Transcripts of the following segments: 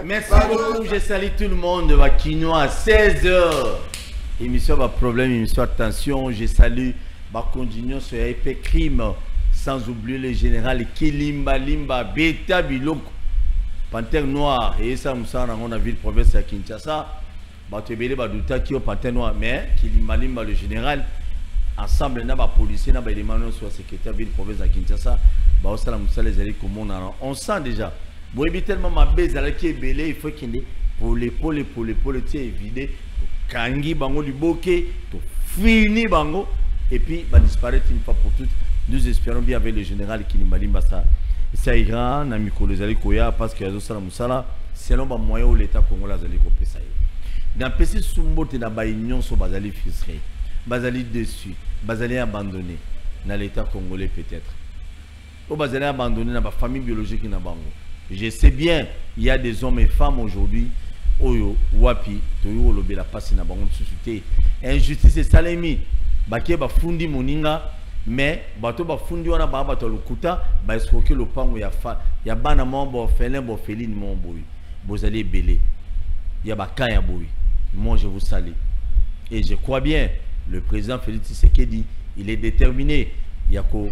Merci beaucoup, je salue tout le monde. Quinoa à 16h. Émission pas problème, émission attention. Je salue Bakondinho sur épée crime. Sans oublier le général Kilimba Limba Beta Biloko. Panthère Noire. Et ça, on a vu le province à Kinshasa. Batebele Badouta qui est Panthère Noire. Mais Kilimba Limba, le général, ensemble, n'a pas policier, n'a pas élément sur la secrétaire ville province à Kinshasa. On sent déjà. Bon, tellement ma baise à la qui est belé, il faut qu'il y ait pour l'épaule, évidé. Kangi bango du bokeh, tout fini bango. Et puis, va disparaître une fois pour toutes. Nous espérons bien avec le général Kilimbalimba ça ira, Namiko Lezali Koya, parce que Yazo Salam Moussala, selon le moyen où l'État congolais a zali kopé ça. Dans PC Sumbo, tu as union sur Bazali frustré, Bazali déçu, Bazali abandonné, dans l'État congolais peut-être. Ou Bazali abandonné dans la famille biologique qui n'a pas. Je sais bien, il y a des hommes et femmes aujourd'hui, Oyo, Wapi, Toyo, Lobe, la passe n'a pas de société. Injustice et salami, Baké, Bafundi, Moninga. Mais bato ba fundi wana ba bato lokuta ba escroquer le pango ya bana mombo felin bo feline mombo bozali belé ya ba kaya boui. Moi je vous salue et je crois bien le président Félix Tshisekedi il est déterminé yako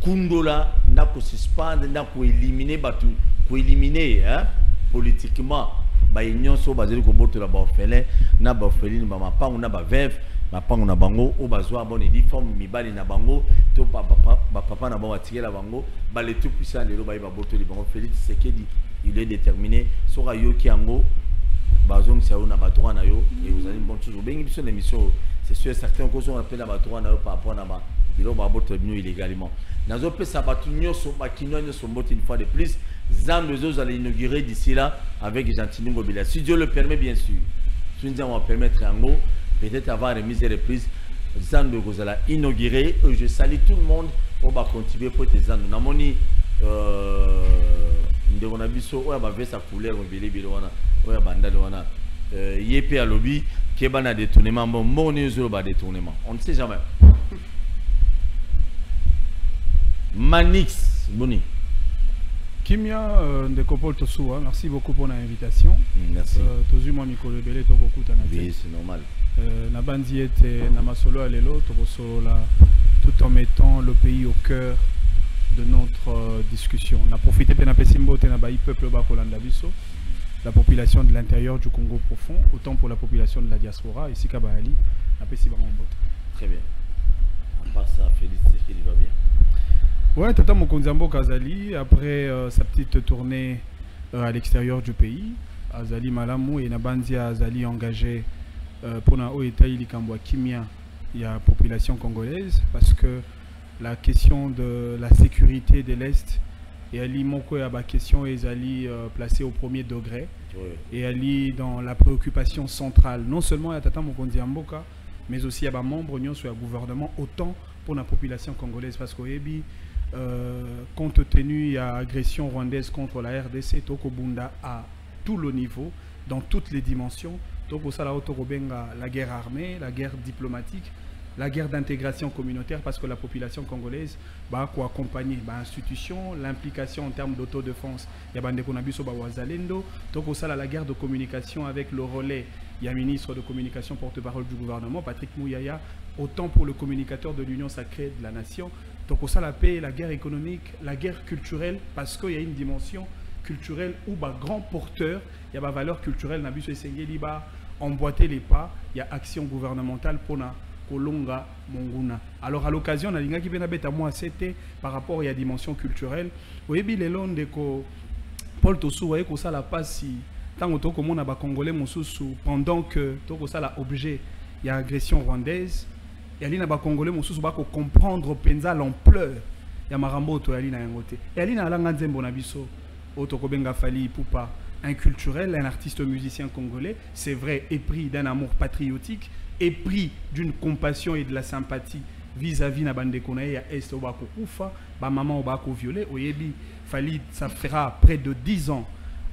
kundola na ko suspendre na ko éliminer batu ko éliminer hein politiquement ba union so bazali ko botola ba felin na ba feline ba mapango na ba veuve Mapango na bango, au bazwa bon uniforme, mibali na bango, to papa na bango attirer la bango, les tout puissants les loba boto les bango. Félix Tshisekedi, il est déterminé. Sora yo ki ango, bazong sao na batora na yo, et vous allez bon toujours. Ben émission l'émission, c'est sûr certains causes on appelle la batora na yo par rapport na ba, ils loba boto mieux illégalement. Nazo pe sabatunyo so bakinyo so boto une fois de plus. Zan de Zoz allait inaugurer d'ici là avec Gentini Ngobila. Si Dieu le permet bien sûr. Si nous on va permettre en gros. Peut-être avoir remise et reprise, Zan de Gozala inauguré. Je salue tout le monde. On va continuer pour tes Zan. Nous avons dit, on a vu ça, on va faire sa couleur, on va faire on va bandale, on a yépé à lobby, qui est un détournement, mon détournement. On ne sait jamais. Manix, Boni. Kimia de Kopol Tosoua, merci beaucoup pour l'invitation. Merci. Tozuma Mikolo Belé Tokokuta. Oui, c'est normal. Nabandi était Namasolo Alelo, Tokosolola, tout en mettant le pays au cœur de notre discussion. On a profité de Napesimbo Tenabaï, peuple Bakolandabiso, la population de l'intérieur du Congo profond, autant pour la population de la diaspora, ici Kabaali, Napesiba Mbote. Très bien. À part ça, Félix, il va bien. Ouais, Tata Mokondiambo Kazali, après sa petite tournée à l'extérieur du pays, Azali Malamou et Nabandi Azali engagé pour na Oeta Ilikambwa Kimia, il y a population congolaise, parce que la question de la sécurité de l'Est, et Ali Moko a la question est Ali placée au premier degré, et Ali dans la préoccupation centrale, non seulement à Tata Mokondiambo, mais aussi à des membres sur le gouvernement, autant pour la population congolaise, parce qu'au Ebi, compte tenu de l'agression rwandaise contre la RDC, Tokobunda à tout le niveau, dans toutes les dimensions, la guerre armée, la guerre diplomatique, la guerre d'intégration communautaire, parce que la population congolaise va accompagner l'institution, l'implication en termes d'autodéfense. Il y a la guerre de communication avec le relais. Il y a un ministre de communication porte-parole du gouvernement, Patrick Mouyaya, autant pour le communicateur de l'Union sacrée de la nation. Donc, ça, la paix, la guerre économique, la guerre culturelle, parce qu'il y a une dimension culturelle où grand porteur, il y a ma valeur culturelle, Nabiso Esengeli, emboîter les pas, il y a action gouvernementale pour na Kolonga Monguna. Alors, à l'occasion, on a dit que moi, c'était par rapport à la dimension culturelle. Vous voyez, les longs de Paul Tossou, vous voyez que ça la passe si tant que mon a congolais pendant que tout ça la objet, il y a agression rwandaise. Il y a des Congolais qui comprendre l'ampleur. Il y a Marambo to Yali na yangote. Yali na langa nzembo na biso. Otokobenga Fali Poupa, un culturel, un artiste musicien congolais, c'est vrai, épris d'un amour patriotique, épris d'une compassion et de la sympathie vis-à-vis na bande konaye ya est obako kufa, ba maman obako violé, oyebi Fali ça fera près de 10 ans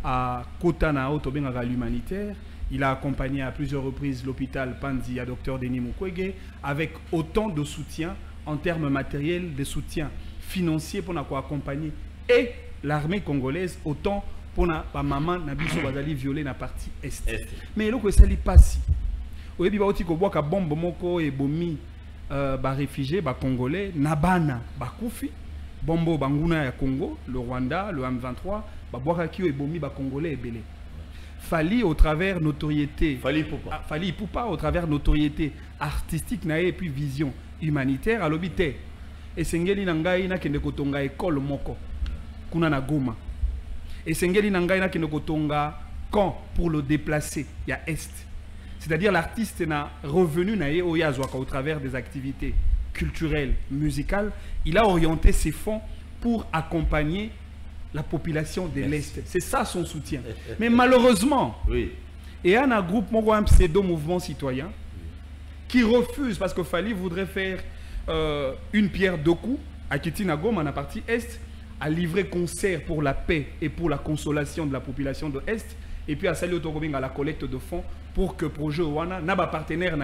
à Kotana Otobenga l'humanitaire. Il a accompagné à plusieurs reprises l'hôpital Panzi à Dr Denis Mukwege avec autant de soutien, en termes matériels, de soutien financier pour accompagner et l'armée congolaise autant pour la maman Nabiso Bazali violer la partie est. Mais là, ça n'est pas si. Au début, il y a bombe moko et bomi réfugiés congolais, Nabana, Koufi, Bombo Banguna ya Congo, le Rwanda, le M23, Boakaki et bomi congolais et belé. Fali au travers notoriété. Fali Poupa au travers notoriété artistique et puis vision humanitaire à l'obité. Et Sengeli Nangai na kende kotonga école moko. Kuna na Goma. Et Sengeli Nangai na kende kotonga camp pour le déplacer. Il y a Est. C'est-à-dire l'artiste n'a revenu naé au Yazwaka au travers des activités culturelles, musicales. Il a orienté ses fonds pour accompagner la population de l'Est. C'est ça son soutien. Mais malheureusement, il y a un groupe, un pseudo-mouvement citoyen, qui refuse, parce que Fali voudrait faire une pierre deux coups à Kitina Goma, la partie Est, à livrer concert pour la paix et pour la consolation de la population de l'Est, et puis à saluer Otokobing à la collecte de fonds pour que le projet Wana n'a pas partenaire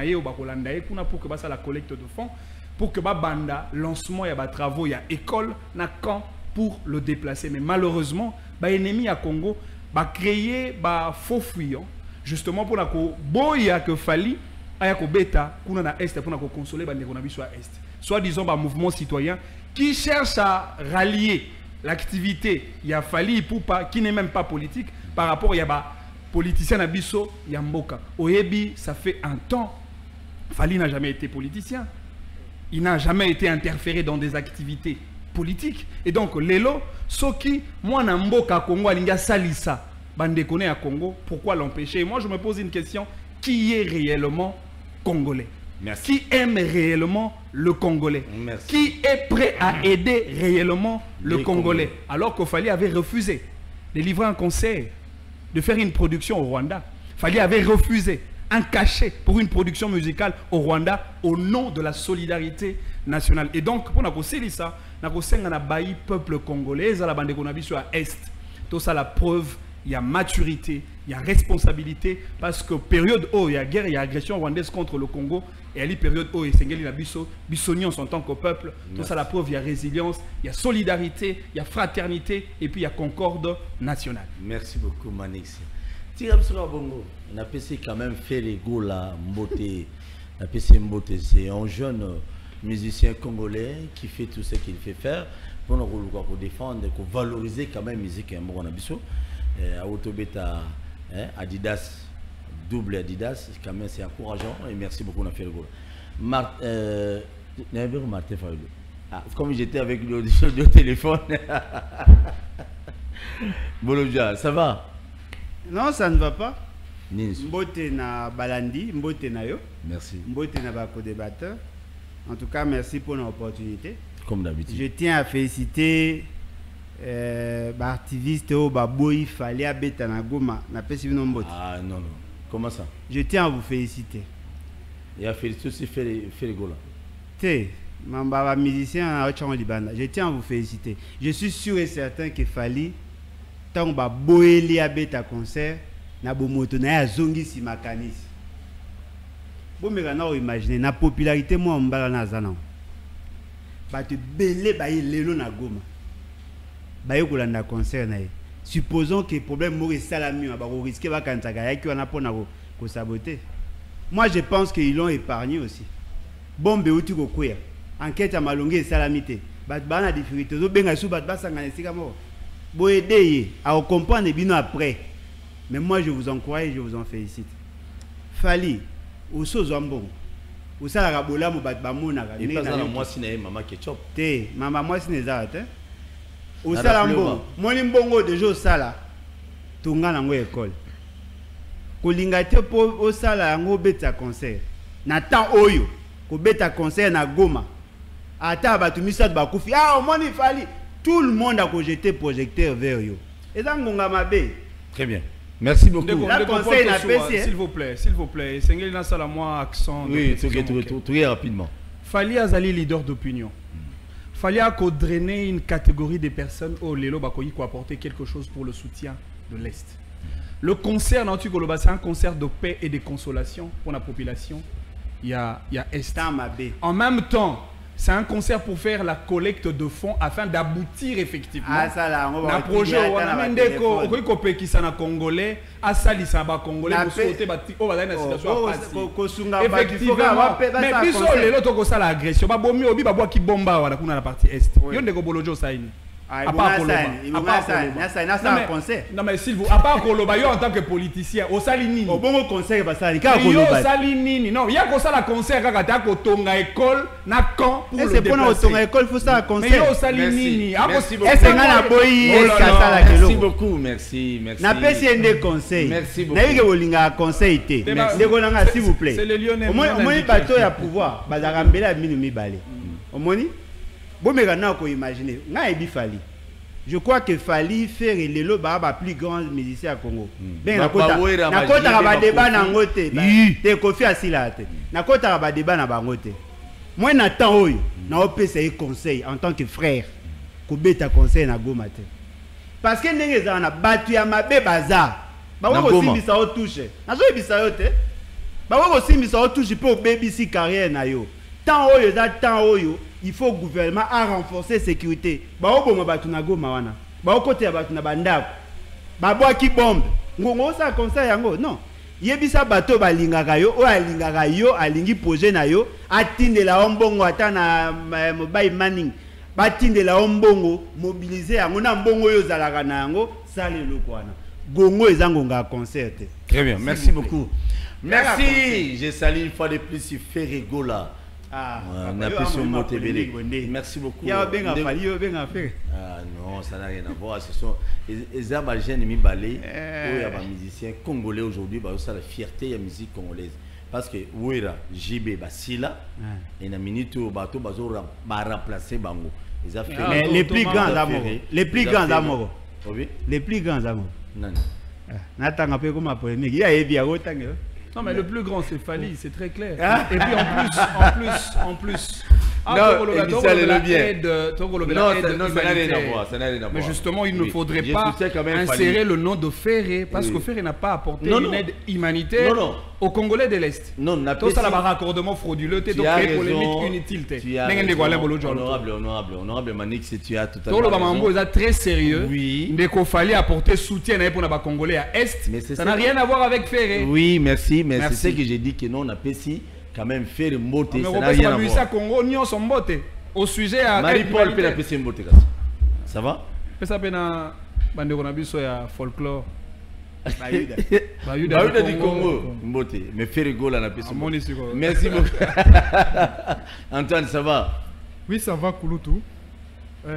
pour que ça la collecte de fonds, pour que banda lancement il y a travaux, il y a école, na camp pour le déplacer. Mais malheureusement, l'ennemi à Congo va créer faux fuyants justement pour que Fali aya ko beta kuna na Est pour consoler bandeko na biso à Est. Soit disons mouvement citoyen qui cherche à rallier l'activité il y a Fali Poupa qui n'est même pas politique par rapport il y a politicien na biso ya mboka. Oyebi ça fait un temps Fali n'a jamais été politicien. Il n'a jamais été interféré dans des activités politiques et donc lelo soki moi na mboka Congo alinga salisa bandeko à Congo, pourquoi l'empêcher? Moi je me pose une question, qui est réellement congolais? Merci. Qui aime réellement le Congolais? Merci. Qui est prêt à aider réellement le Congolais? Alors que Fali avait refusé de livrer un concert, de faire une production au Rwanda. Fali avait refusé un cachet pour une production musicale au Rwanda au nom de la solidarité nationale. Et donc, pour nous ça, nous avons peuple congolais, à la bande à Est. Tout ça, la preuve, il y a maturité, il y a responsabilité, parce que période où il y a guerre, il y a agression rwandaise contre le Congo, et il y a période où il y a bissonions en tant que peuple. Tout ça, la preuve, il y a résilience, il y a solidarité, il y a fraternité, et puis il y a concorde nationale. Merci beaucoup, Manix. Tirab sur Bongo, on a passé quand même fait les go là, Mbote. On a passé Mbote, c'est un jeune musicien congolais qui fait tout ce qu'il fait faire pour nous défendre, pour valoriser quand même la musique en Mbonabiso. À Autobeta, Adidas, double Adidas, quand même c'est encourageant et merci beaucoup, on a fait le go. Martin Fayoulou. Comme j'étais avec l'audition du téléphone. Bolobia, ça va? Non, ça ne va pas. Nins. Mbote na Balandi, Mbote na yo. Merci. Mbote na bako débatteur. En tout cas, merci pour l'opportunité. Comme d'habitude. Je tiens à féliciter l'activiste au Baboui Fali Abeta na Goma. Na pesi bino Mbote. Ah non, non. Comment ça? Je tiens à vous féliciter. Et à féliciter aussi faire les gola. Té, mamba musicien à Ochango Libanda. Je tiens à vous féliciter. Je suis sûr et certain que Fali tant ba boeli Abeta concert na bomoto na ya zongi si makanisi. Bon mais quand on imagine la popularité moi mbala na zana. Ba te belé ba lelo na Goma. Ba yokolanda concert na ye. Supposons que problème mori salami ba risquer ba kantaka ya ki wana pona ko saboter. Moi je pense qu'ils l'ont épargné aussi. Bombe uti ko kwea. Enquête à malongi salamité. Ba na difficulté zo benga sou ba sangana sika mo. Bo aider à comprendre bino après. Mais moi je vous encourage et je vous en félicite. Fali Oso Zambon. Osala rabola mo bat bamona et pas ça moi si na maman ketchup. Te mama moi si neza te. Osala mbongo. Moni mbongo déjà osala. Tunga nango école. Kolinga te po osala yango beta concert. Na temps oyo ko beta concert na Goma. Ata batumisa bakufi. Ah moni Fali. Tout le monde a jeté projecteur vers yo. Et dans ngonga mabe. Très bien. Merci beaucoup. S'il vous plaît, s'il vous plaît. Sengeli na sala moi accent. Oui, tout rapidement. Fali azali leader d'opinion. Fali a drainer une catégorie de personnes au lelo bakoyi ko apporter quelque chose pour le soutien de l'Est. Le concert Nantu Goloba, c'est un concert de paix et de consolation pour la population. Il y a Est. En même temps, C'est un concert pour faire la collecte de fonds afin d'aboutir effectivement. Ah, ça là, on va un projet où on a des Congolais, à Salissa, Congolais, pour sauter, on va dans une situation effectivement. Mais puis, les autres, ça l'agression. Bah, bon, mieux, bah, bois qui bomba, voilà, qu'on a la partie est. Il y a des Gobolojo, ça y est. À part conseil. Non mais s'il vous à part Koloba en tant que politicien au Salinini. Au bon conseil ba ça Koloba. Au Salinini. Non, il y a comme ça la conseil quand tu as tonga école na camp pour le déplacer. C'est pour tonga école faut ça conseil. Mais au Salinini. Merci beaucoup. Merci. Na pesi ende conseil. Merci beaucoup. Na yike bolinga conseil té. Ndeko nanga s'il vous plaît. C'est le Lyonnais. Au moins bateau ya pouvoir ba zarambela minu mibale. Au moins bon, mais maintenant, on imaginer. Je crois que Fali faire les lots plus grand musicien à Congo. Ben, na kota ba débat na ngote. Te Kofi Asila te. Na kota ba débat na bangote. Moi na temps oyo, na opesa un conseil en tant que frère. Ko beta conseil na Goma te. Parce que ndenge za na batu ya mabe baza. Ba ko simbisa o touche. Na zo ebisa yo te. Ba ko simbisa o touche pour baby si carrière na yo. Temps oyo za temps oyo. Il faut le gouvernement à renforcer la sécurité. Bah au bon batu na Goma wana. Bah au côté batu na bandako. Bah bois qui bombe. Ngongo ça conseil yango non. Yebisa bato ba lingaka yo, o alingaka yo, alingi projet na yo, atinde la ombongo ata na mobile manning. Batinde la ombongo mobiliser yango na mbongo yo zalaka na yango, sale lokwana. Gongo ezangonga concert. Très bien, merci beaucoup. Merci. Je salue une fois de plus Ferregola. Merci beaucoup. Ah non, ça n'a rien à voir. Ce sont les jeunes balais, les musiciens congolais aujourd'hui, ça la fierté de la musique congolaise. Parce que Ouira, JB, Basila, et na minute au bateau, remplacer Bango. Les plus grands d'amour. Les plus grands d'amour. Les plus grands d'amour. Non. N'attends un peu comme ma polémique. Il y a bien autant. Non mais le plus grand c'est Fali, c'est très clair. Et puis en plus. Non, ça le bien. Non, ça n'a rien à voir. Mais justement, il ne faudrait pas insérer le nom de Ferré, parce que Ferré n'a pas apporté une aide humanitaire aux Congolais de l'Est. Non, tout ça, la raccordement frauduleux, donc très polémique, inutile. Honorable Manik, si tu as tout à l'heure. Donc le Bamambo est très sérieux. Oui. Il fallait apporter soutien pour les Congolais à Est. Ça n'a rien à voir avec Ferré. Oui, merci, mais c'est ce que j'ai dit que non, on a pas si. Quand même faire une beauté, ça n'a rien à voir. Congo, nous sommes beauté. Au sujet à Marie-Paul peut la une beauté. Ça va? Ça peut na bande konabiso ya folklore. Bayuda du Congo, beauté. Mais faire rigolo na pesi. Merci beaucoup. Antoine, ça va? Oui, ça va Kulutu.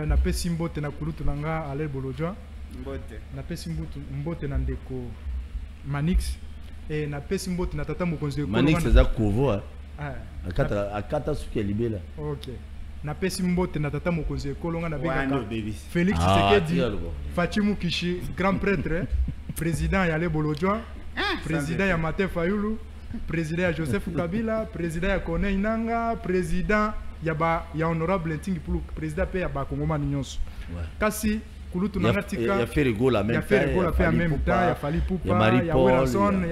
Na pesi mbote na Kulutu nanga ale bolojwa. Mbote. Na pesi mbote na ndeko Manix. Et na pesi mbote na tata mokonzi ko Manix za Kovo akata suki libela. OK. Na pesi mbote na tata mokonzi kolonga na beka Félix Tshisekedi, Fatimou Kishi, grand prêtre, président ya Le Bolojwa, président ya Martin Fayulu, président ya Joseph Kabila, président ya Kone Inanga, président ya honorable Ntingi Pulu, président pe ya ba Kongomani nyonso. Kasi Kulutu nangatika ya fait rigolo en même temps, ya Fali Poupa, ya Wilson,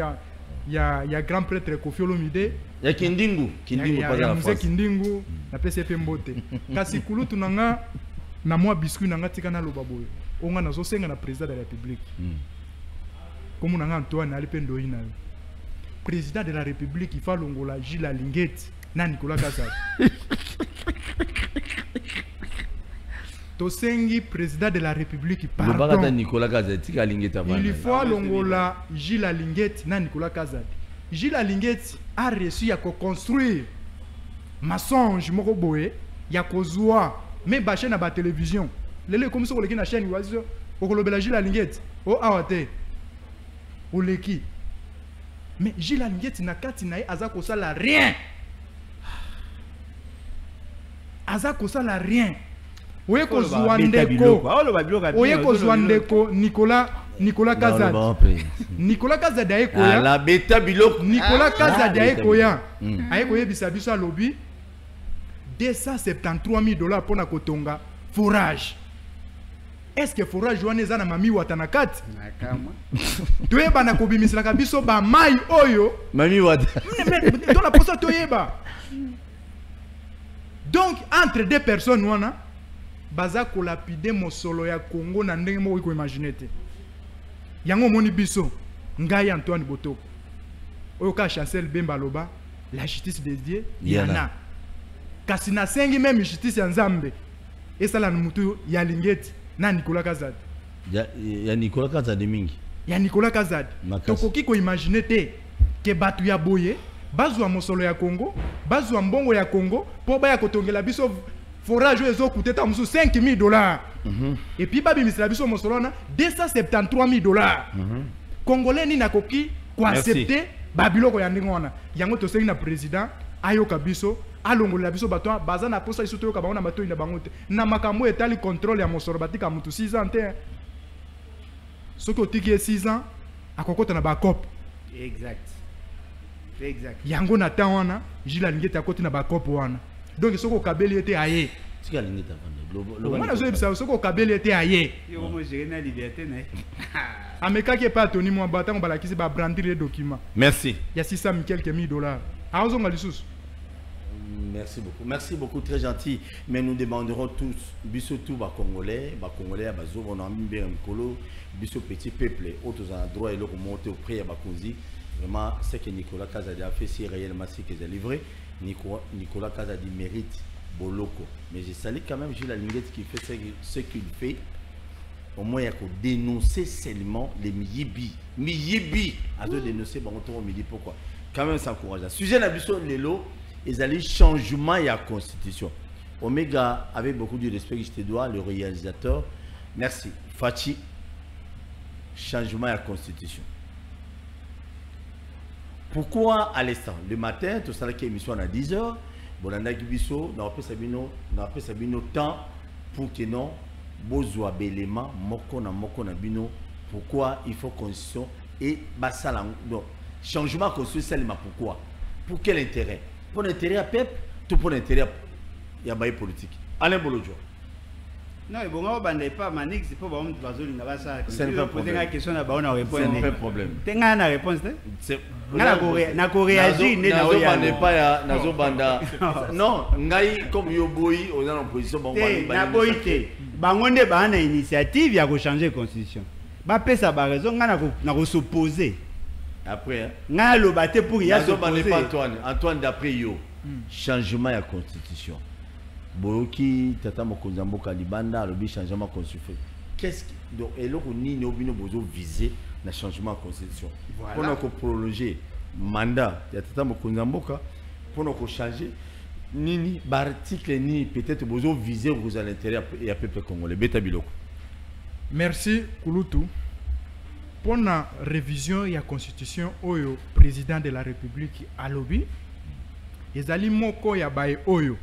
ya grand prêtre Kofi Olomide, ya Kindingu pas la France. Kindingu na PCP mbote. Kasi Kulutu nanga na mwa biscuit nanga tika na lobaboyo. Onga nazo senga na président de la République. Comme nanga Antoine ali pendo ina. Président de la République il faut longola Gilles Lingeti na Nicolas Kazadi. Tosengi président de la République pardon. Il faut longola Gilles Lingeti na Nicolas Kazadi. Gilles Lingeti a réussi à construire mensonge moko boye ya kozwa même ba chaîne na télévision. Lele comme ça on na chaîne wazo okolobela Gilles Lingeti o awate oleki. Mais Gilles Lingeti na kati na aza kosala rien. Aza kosala rien. Oye kozwa ndeko Nicolas Kazadi. Nicolas Kazadi ayekoya. La beta biloko. Nicolas Kazadi ayekoya. Ayekoya bisabiso alobi 273 000 $ pour na kotonga forage. Est-ce que forage wana eza na mami wata na kati? Nakama. Toyeba na kobimisela biso ba mai oyo. Mami wata. Dans la posa toyeba. Donc entre deux personnes wana baza ko lapide mosolo ya Congo na ndenge mo ko imaginer te. Yango moni biso ngai Antoine Botoko. Oyo ka Chancel Bemba loba la justice des dieux yana. Kasi na sengi même justice ya Nzambe. Esala mutu ya Lingeti na Nicolas Kazadi. Ya Nicolas Kazadi mingi. Ya Nicolas Kazadi. Tokoki ko imaginer te ke batu ya boye bazwa mosolo ya Congo, bazwa mbongo ya Congo po ba ya kotongela biso forage ezo coûter musu $5,000. Et puis babi misla biso mosolo na $273,000. Congolais ni nakoki ko accepter babiloko ya ndingona. Yango to sengi na président ayoka biso alongola biso bato baza na posa iso toyoka bango na bato ina bango te. Na makambo etali contrôle ya mosolo batika mutu 6 ans te. Soki otiki 6 ans akokota na ba cop. Exact. Yango na temps wana jila lingeta koti na ba cop wana. Donc soko kabeli était aye. Tika lingeta vanda. Wana zo ebisa soko kabeli était aye. Yo mo gérer na liberté na. Ameka ki pas toni mo batango balakisi ba brandir les documents. Merci. Il y a 600 quelques mille dollars. Aozonga lisusu. Merci beaucoup. Merci beaucoup, très gentil. Mais nous demanderons tous, biso tout ba Congolais, bazo on a mis bien mkolo, biso petit peuple, autres endroits et le remonter auprès à Bakonzi. Vraiment, ce que Nicolas Kazadi a fait, c'est réellement ce qu'il a livré. Nicolas Kazadi mérite Boloko. Mais je salue quand même Gilles Linguette qui fait ce qu'il fait. Au moins, il y a qu'à dénoncer seulement les Miyibi. Miyibi à de dénoncer, on me dit pourquoi. Quand même, c'est encourageant. Sujet d'habitude, Lélo, ils allaient changement et la constitution. Omega, avec beaucoup de respect, je te dois, le réalisateur. Merci. Fachi, changement et la constitution. Pourquoi à l'instant? Le matin, tout ça qui est émission à 10h, bon, on a appelé Sabino temps pour que non, besoin d'éléments, moko na bino, pourquoi il faut constitution et basala. Donc, changement constitutionnel, pourquoi? Pour quel intérêt? Pour l'intérêt à peuple, tout pour l'intérêt à bail politique. Alain Bolodjo. Non, bon, on ne pas Manix, c'est pas bon, c'est un peu problème. Question à on a répondu. C'est un peu problème. Tu as une réponse? Na réagi nazo banda non ngai comme yoboyi on est en position bon na boité bangonde ba na initiative ya ko changer constitution ba pesa ba raison nga na ko s'opposer après nga lo baté pour ya s'opposer Antoine d'après yo changement ya constitution boyoki tata mokonzi mboka libanda lobi changement constitution qu'est-ce donc eloko nini obino bozo viser le changement de constitution. Voilà. Pour nous prolonger le mandat de Tata Mokonzi Mboka, pour nous changer, ni article ni peut-être besoin viser vous à l'intérieur et à peuple congolais. Beta Biloko. Merci Kouloutou. Pour la révision de la constitution, le président de la République a lobby. Les ali moko ya bae oyo.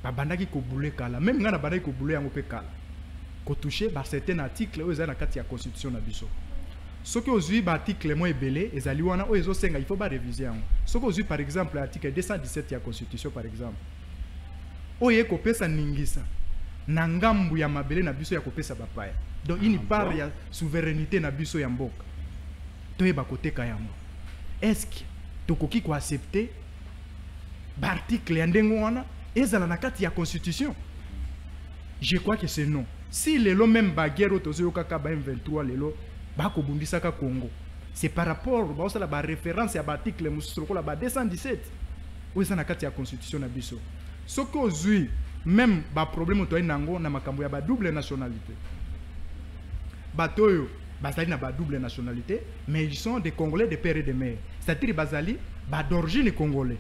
Babandaki ko boule kala. Même ngana bandaki ko boule yango pe kala. Ko toucher par certains articles oyo za na kati ya constitution na biso. Ce que vous avez l'article moins belé, et zaliwana o ezo senga il faut pas réviser. Ce que vous avez par exemple l'article 217 de la Constitution par exemple. Oye kopesa ningisa. Nangambu ya mabele na biso ya kopesa bapaya. Donc il n'y part ya souveraineté na biso ya mboka. Toyeba kote kayango. Est-ce que tokoki ko accepter l'article ya ndengo wana ezala na kati ya Constitution? Je crois que c'est non. Si lelo même baguerre otozo kaka ba M23 lelo Bako Bundisaka Congo. C'est par rapport à la référence à l'article 217. Où est la constitution na biso. Ce que même ba problème to nango na makambo ya ba double nationalité. Batoyo bazali na ba double nationalité, mais ils sont des Congolais de père et de mère. C'est-à-dire bazali ba d'origine congolais.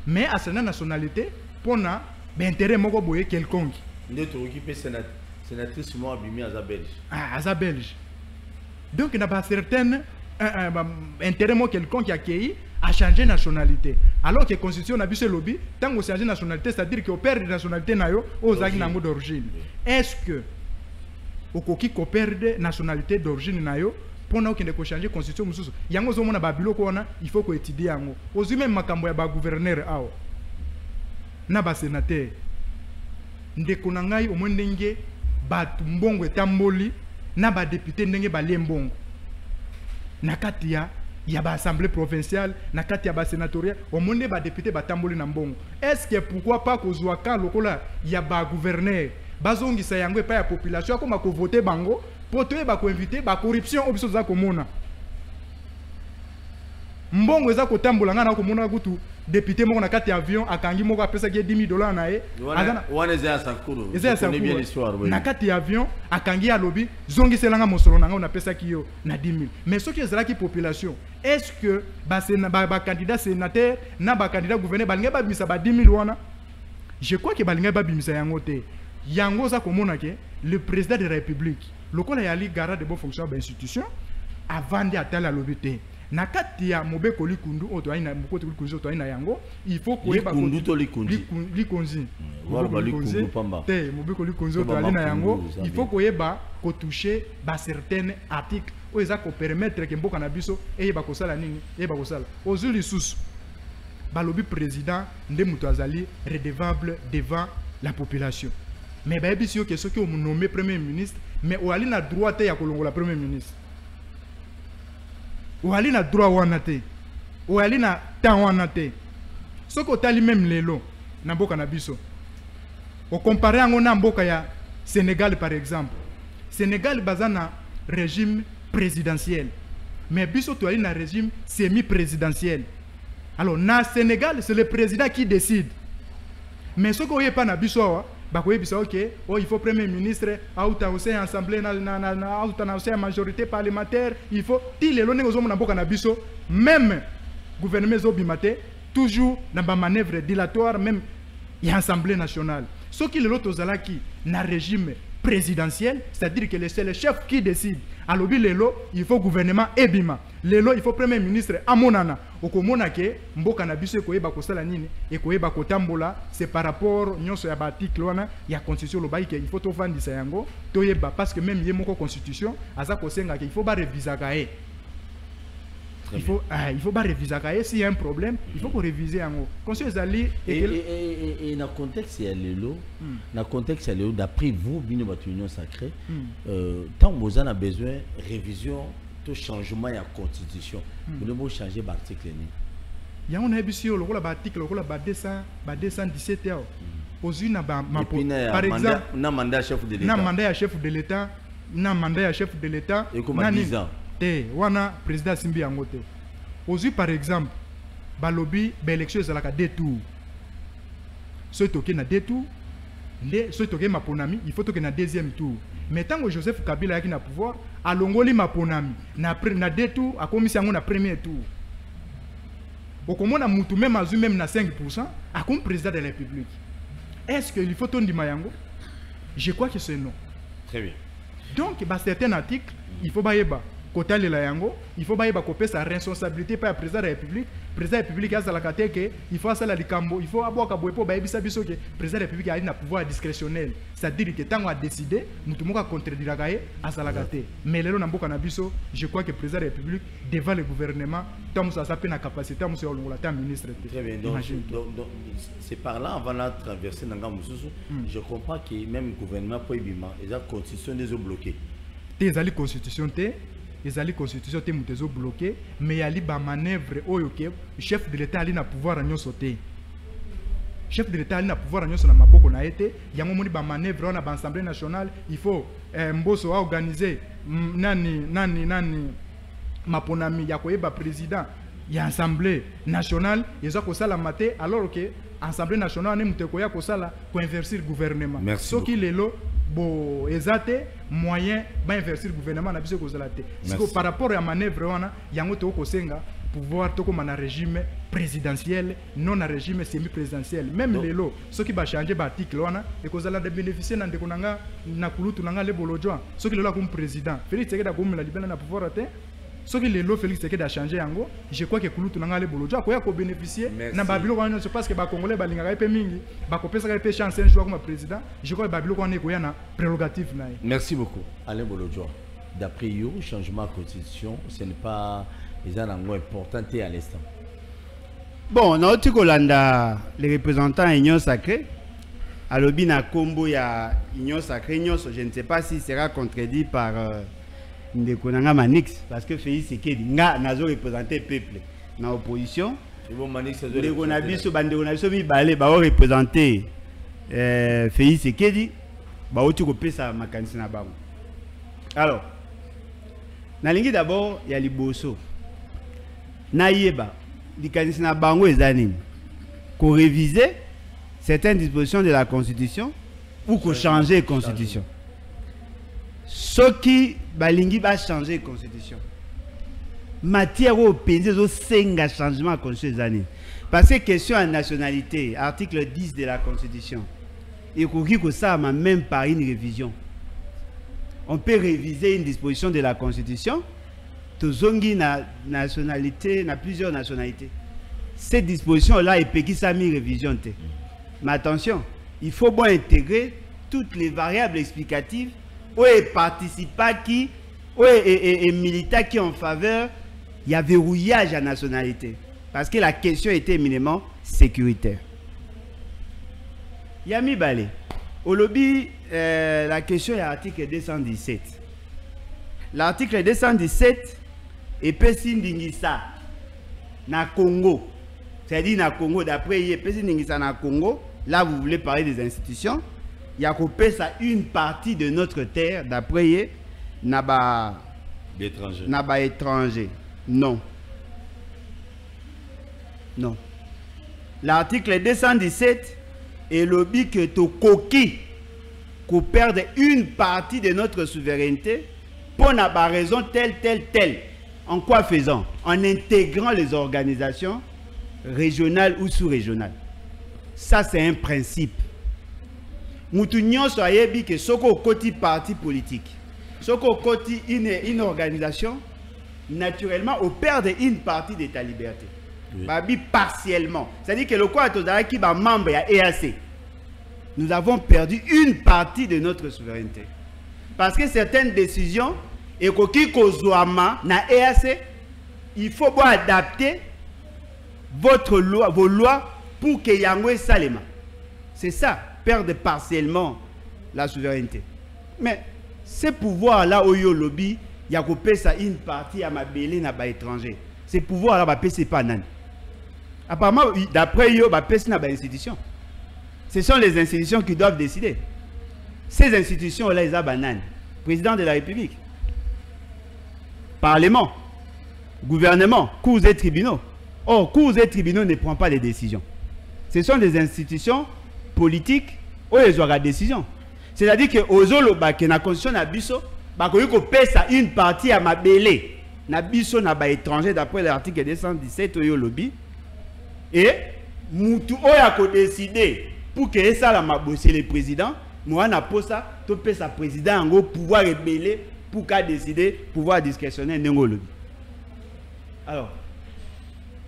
Mais à cette nationalité pour na intérêt moko boye quelconque. Ndeto occupé sénatrice moi abimi à belge. Ah, à belge. Donc il n'y a pas certain intérêt quelqu'un qui a accueilli à changer de nationalité. Alors que la constitution n'a pas ce lobby, tant qu'on change de nationalité, c'est-à-dire qu'on perd de nationalité aux agents d'origine. Est-ce que au coquille qu'on perd de nationalité d'origine pour nous qu'on changer de constitution, il y a un moment babilo il faut qu'on étudie yango. Aux même makambo ya ba gouverneur ao. Na ba sénateur. Ndekonangai au moins ndenge ba mbongo etamboli. Na ba député ndenge ba lembongo nakati ya il y a l'Assemblée provinciale, na kati ya sénatorial, au monde ba député ba tamboli na mbongo. Est-ce que pourquoi pas ko zwa kan lokola il y a ba gouverneur, bazongi sa yango pa ya population ko mako voter bango, potoye ba ko inviter ba corruption obiso za ko mona. Mbongo eza ko tambola ngana ko mona kutu député moko na kati ya avion akangi moko apesa ke $10,000 na ye. Wana za sakuru. Bien l'histoire. Na kati ya avion akangi ya lobby zongi selanga mosolo nanga na pesa ki yo na 10,000. Mais ce qui est là qui population, est-ce que ba candidat sénateur na ba candidat gouverneur balinga ba bimisa ba 10,000 wana? Je crois que balinga ba bimisa yango te. Yango za ko mona ke le président de la République, lokola yali garant de bon fonctionnement ba institution avant de atala lobby te. Nakati ya mobe koli kundu oto aina moko kundu oto aina yango il faut ko yeba kundu to likunzi wala ba likundu pamba te mobe koli kundu oto aina yango il faut ko yeba ko toucher ba certains articles o eza ko permettre que mboka na biso e yeba ko sala nini yeba ko sala ozuli susu ba lobi président nde muto azali redevable devant la population mais ba yebisi yo ke soki o nommé premier ministre mais o ali na droit te ya kolongola premier ministre ou ali na droit wana te ou ali na temps wana te soko tali même lelo na mboka na biso o comparer yango na mboka ya Sénégal par exemple. Sénégal bazana régime présidentiel mais biso to ali na régime semi-présidentiel. Alors na Sénégal c'est le président qui décide mais soko yé pas na biso ok, oh, il faut premier ministre, aussi assemblée, aussi majorité parlementaire, il faut même gouvernement Zobimate, toujours dans la manœuvre dilatoire, même il y a assemblée nationale. Ce qui est l'autre qui na régime présidentiel, c'est-à-dire que c'est le chef qui décide. Alors il faut gouvernement ebima. Lelo il faut premier ministre amonana. Okomona ke mboka na biso ko yeba ko sala nini et ko yeba ko tambola, c'est par rapport nyonso ya article wana ya constitution lo baike il faut to vandisa yango to yeba parce que même yemoko constitution aza ko senga ke il faut ba réviser kae. Il faut pas réviser kae s'il y a un problème, il faut qu'on réviser yango. Conseil zali et dans contexte il y a lelo, dans contexte il y a lelo d'après vous bino batu union sacrée, tant vous en a besoin révision tout changement ya constitution. Vous devez changer l'article ni. Il y a un émission le article le 217 heures. Ozuna ba par exemple na mandat chef de l'État. Na mandat chef de l'État, na mandat chef de l'État. Et comme 10 ans. Wana président Simbi Angote. Aujourd'hui par exemple, balobi ba élection ezalaka 2 tours. Soit toké na 2 tours, soit toké maponami, il faut toké na deuxième tour. Mais tant que Joseph Kabila qui na pouvoir, a longoli maponami na 2 tours, a commis na premier tour. Au comment na mutu même azu même na 5% a comme président de la République. Est-ce qu'il faut ton di mayango? Je crois que c'est non. Très bien. Donc bah certains articles, il faut baïba. Côté la yango, il faut baïba couper sa responsabilité par le président de la République. Le président de la République a la catégorie, il faut ça la cambo, il faut avoir qu'à boire baïbi biso que le président de la République a un pouvoir discrétionnel. C'est-à-dire que tant qu'on a décidé, nous tout le monde a contredit la gaie à sa la catégorie. Mais les gens n'ont biso, je crois que le président de la République devant le gouvernement, tant ça s'appelle la capacité, monsieur le ministre. Très bien. Donc c'est par là, avant la traversée dans je comprends que même le gouvernement peut y la constitution des eaux bloquées. Les constitution les constitution te mutezo bloqué mais yali ba manœuvre oyoke chef de l'état ali na pouvoir anyo sauter chef de l'état ali na pouvoir anyo na maboko na été yango moni ba manœuvre na ba assemblée nationale il faut mboso a organiser nani maponami ya koyeba président ya assemblée nationale yeza ko sala maté alors que assemblée nationale ne muteko ya ko sala ko inverser gouvernement ce qui lelo bo ezate moyen ba inverser gouvernement na biso ko zalate parce que par rapport à manœuvre wana yango to ko senga pouvoir to comme un régime présidentiel non un régime semi-présidentiel même lelo ce qui va changer ba article wana et ko zala de bénéficier na ndeko nanga na kulutu nanga le bolojwa ce qui lelo comme président Félix Tshisekedi comme la libération na pouvoir te ce qui lelo Félix Tshisekedi a changé yango je crois que kulutu nanga le bolojwa ko ya ko bénéficier na babilo wana c'est parce que ba congolais ba linga pe mingi ba ko pesa pe chance un choix comme président je crois que babilo wana ko yana prérogative na. Merci beaucoup Alain Bolojwa. D'après you changement de constitution ce n'est pas les anango important à l'instant. Bon, na oti kolanda les représentants Union Sacrée à l'obina combo ya Union Sacrée, je ne sais pas si sera contredit par ndeko nanga Manix parce que Félix Sekedi nga nazo représenter peuple na opposition. Ndeko na biso bandeko na biso mibale ba représenter Félix Sekedi ba oti ko pesa makanisi na bango. Alors nalingi d'abord ya liboso na yeba likanisi na bango ezanini ko réviser certaines dispositions de la Constitution ou ko changer la Constitution. Ce qui balingi va changer la Constitution. Matière au pays au senga changement à Constitution. Parce que question à nationalité, article 10 de la Constitution. Et que ça même par une révision. On peut réviser une disposition de la Constitution. Tozongi na nationalité, na plusieurs nationalités. Cette disposition-là est qui ça mis révision. Mais attention, il faut bien intégrer toutes les variables explicatives ou les participants qui, ou les militants qui en faveur, il y a verrouillage à nationalité. Parce que la question était éminemment sécuritaire. Yami Balé, au lobby, la question est l'article 217. L'article 217 est Pessin Dingisa na Congo. C'est-à-dire na Congo, d'après Pessin Dingisa na Congo, là vous voulez parler des institutions. Il y a coupé ça une partie de notre terre, d'après Naba étranger. Non. Non. L'article 217 est lobby que tu coquille qu'on perde une partie de notre souveraineté pour une raison telle. En quoi faisant? En intégrant les organisations régionales ou sous-régionales. Ça, c'est un principe. Moutounion soyez dit que ce qu'on côté parti politique, ce qu'on côté une organisation, naturellement, on perd une partie de ta liberté. Oui. Babi partiellement. C'est-à-dire que le quoi qui est membre de EAC, nous avons perdu une partie de notre souveraineté. Parce que certaines décisions, et qui kozouama na EAC, il faut bien adapter votre loi, vos lois pour que Yangwe Salema. C'est ça, perdre partiellement la souveraineté. Mais ces pouvoirs-là, au lobby, il y a coupé ça une partie à ma belle na ba étranger. Ces pouvoirs-là, c'est pas nan. Apparemment, d'après eux, c'est une institution. Ce sont les institutions qui doivent décider. Ces institutions-là, ils ont banane. Président de la République, Parlement, gouvernement, cours et tribunaux. Or, cours et tribunaux ne prennent pas les décisions. Ce sont des institutions politiques où ils auront la décision. C'est-à-dire que aux Oloba, que la constitution n'a biso, qu'on paie ça une partie à ma belé, n'a biso n'a pas étranger d'après l'article 217 au lobby. Et Moutou a décidé pour que ça la mabosser le président, moi n'a pas ça, tu peux sa président en gros pouvoir rebeller pour qu'à décider pouvoir discrétionner n'engo lobby. Alors,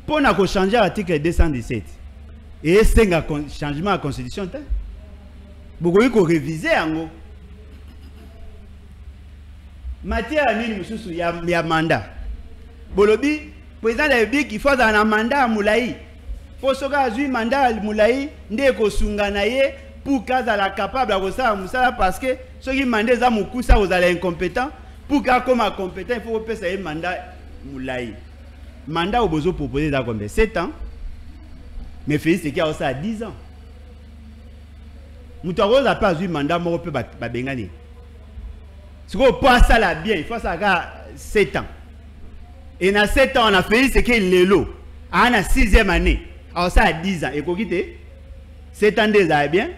pour n'a changer l'article 217 et c'est un changement à la constitution, beaucoup il faut réviser en gros. Matière à mine il y a mandat. Bolobi président de la République il faut un mandat à Moulaï. Pour ce cas un mandat à Moulaï, ndeko sunganaye pour qu'à la capable à ça Moussala parce que ceux qui mandent ça moukou ça vous allez incompétent pour qu'à comme compétent il faut payer un mandat Moulaï. Mandat au besoin proposé dans combien 7 ans. Mais Félix c'est qu'il y a ça à 10 ans. Moutaro n'a pas eu mandat moi peut ba bengani. Ce qu'on passe ça là bien, il faut ça à 7 ans. Et dans 7 ans on a Félix c'est qu'il est là. À la 6e année. Alors ça à 10 ans et qu'on quitte 7 ans déjà bien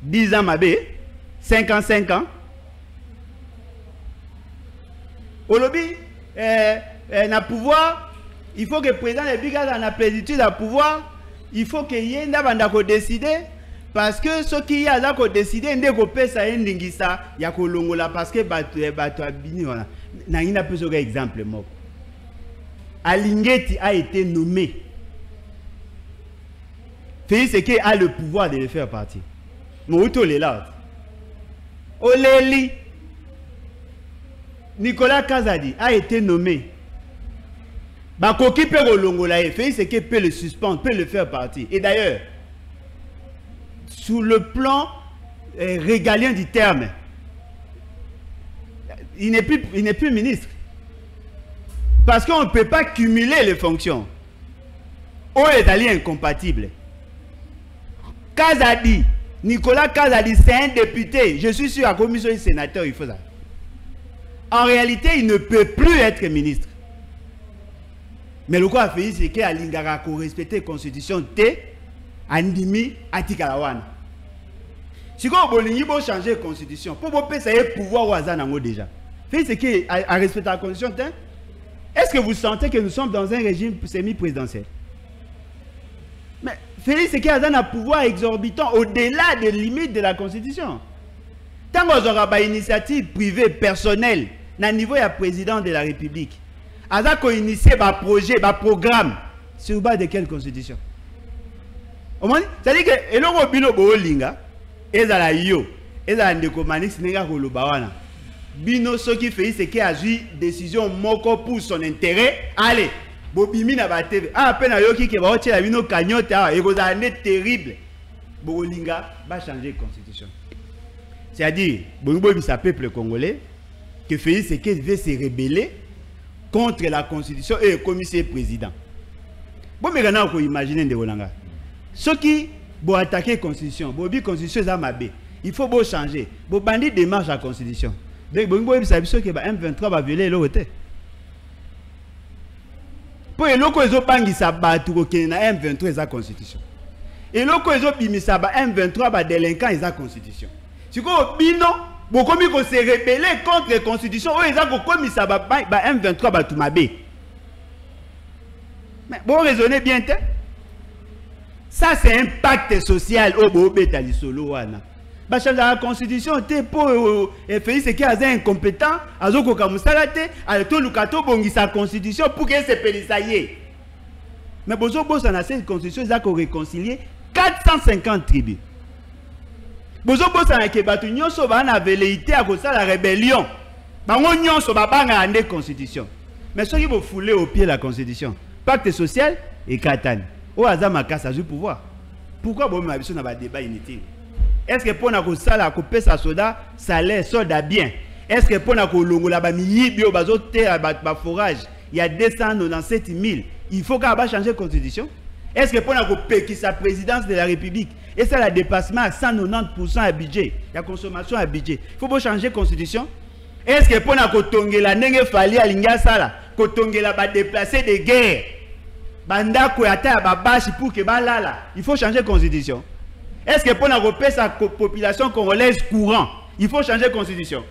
10 ans ma bé 5 ans au lobby na pouvoir il faut que le président de Biga dans la plénitude à pouvoir il faut que y ait n'a pas décider parce que ce qui y a là qu'on décider ndé ko pesa ndingisa ya ko longola parce que bato abini voilà na ina peu un exemple moko Alingeti a été nommé. Félix Sekedi a le pouvoir de le faire partir. Mouto le là. Oleli. Nicolas Kazadi a été nommé. Bakoki peut le Félix Sekedi peut le suspendre, peut le faire partir. Et d'ailleurs, sous le plan régalien du terme, il n'est plus ministre. Parce qu'on ne peut pas cumuler les fonctions. On est alliés incompatibles. Kazadi, Nicolas Kazadi, c'est un député. Je suis sûr à la commission du sénateur, il faut ça. En réalité, il ne peut plus être ministre. Mais le quoi a fait, c'est qu'à Lingara, qu'on respecte la constitution, Andimi, Atikalawan. Si vous voulez changer la constitution, pour vous payer le pouvoir au hasard déjà. C'est qu'à respecter la constitution, est-ce que vous sentez que nous sommes dans un régime semi-présidentiel? Mais Félix, c'est qu'il y a un pouvoir exorbitant au-delà des limites de la Constitution. Tant qu'on aura une initiative privée, personnelle, à niveau du président de la République, Aza qu'on initie un projet, un programme, sur base de quelle Constitution? C'est-à-dire que, l'on a bino bolinga, ezala yo, ezala ndeko manix nenga kolobawana. Bino ce qui fait, c'est qu'il a eu décision moko pour son intérêt. Allez. Bobimi na ba TV ah peine yoki ke ba otia bino cagnotte et vous année terrible bolinga va changer constitution, c'est-à-dire bongo bisa peuple congolais que Félix Tshisekedi veut se rebeller contre la constitution et le commissaire président. Bon mais kana ko imaginer de bolanga ceux qui bo attaquer constitution bobi constitution za mabe il faut bo changer bo bandi démarche la constitution donc bongo bisa biso ke ba M23 va violer l'autre. Pour les locaux, ils ont bangi sa batu qui na M23 la constitution. Et locaux ils ont bimi sa M23 ba délinquant ils la constitution. Si ko bino, beaucoup mi ko se rebeller contre la constitution, ils ont commis sa ba M23 ba tumabe. Mais bon raisonner bien te. Ça c'est un pacte social au bo betali solo wana. Ba changer la constitution te pour Félix Tshisekedi a incompétent azoko kamusala te alto lukato bongi sa constitution pour que se pelisaye. Mais bozo bossa na cette constitution za ko réconcilier 450 tribus. Bozo bossa na ke batu nyonso ba na velléité à kosa la rébellion. Bango nyonso ba banga ande constitution. Mais ceux qui vont fouler au pied la constitution, pacte social et katane. O azama kasa du pouvoir. Pourquoi bon ma biso na ba débat inutile? Est-ce que pour nous sala couper sa soda salaire soda bien? Est-ce que pour nous longo la ba mi bio bazote ba forage il y a 297 000 il faut qu'on va changer constitution? Est-ce que pour nous payer sa présidence de la République et ça la dépassement à 190% à budget, la consommation à budget, il faut pas changer constitution? Est-ce que pour nous tongue la nenge fali alinga sala ko tongue la ba déplacer de guerre banda ko ata ba bashi pour que ba lala il faut changer constitution? Est-ce que pour nous sa population congolaise courant, il faut changer la constitution?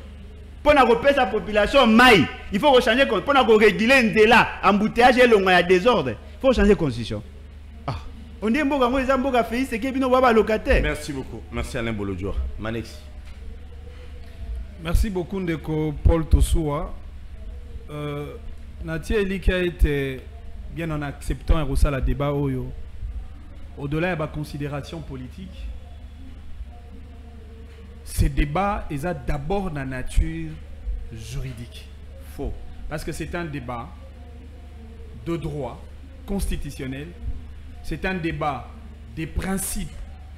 Pour nous sa population maï, il faut changer la constitution. Pour nous réguler Ndela, embouteillage et le désordre, il faut changer la constitution. Ah. On dit que Félix Tshisekedi est locataire. Merci beaucoup. Merci Alain Bolodjoa. Manex. Merci beaucoup Ndeko Paul Tosoua. Natia Eli qui a été bien en acceptant un la débat au-delà de la considération politique, ces débats ils ont d'abord la nature juridique. Faux. Parce que c'est un débat de droit constitutionnel, c'est un débat des principes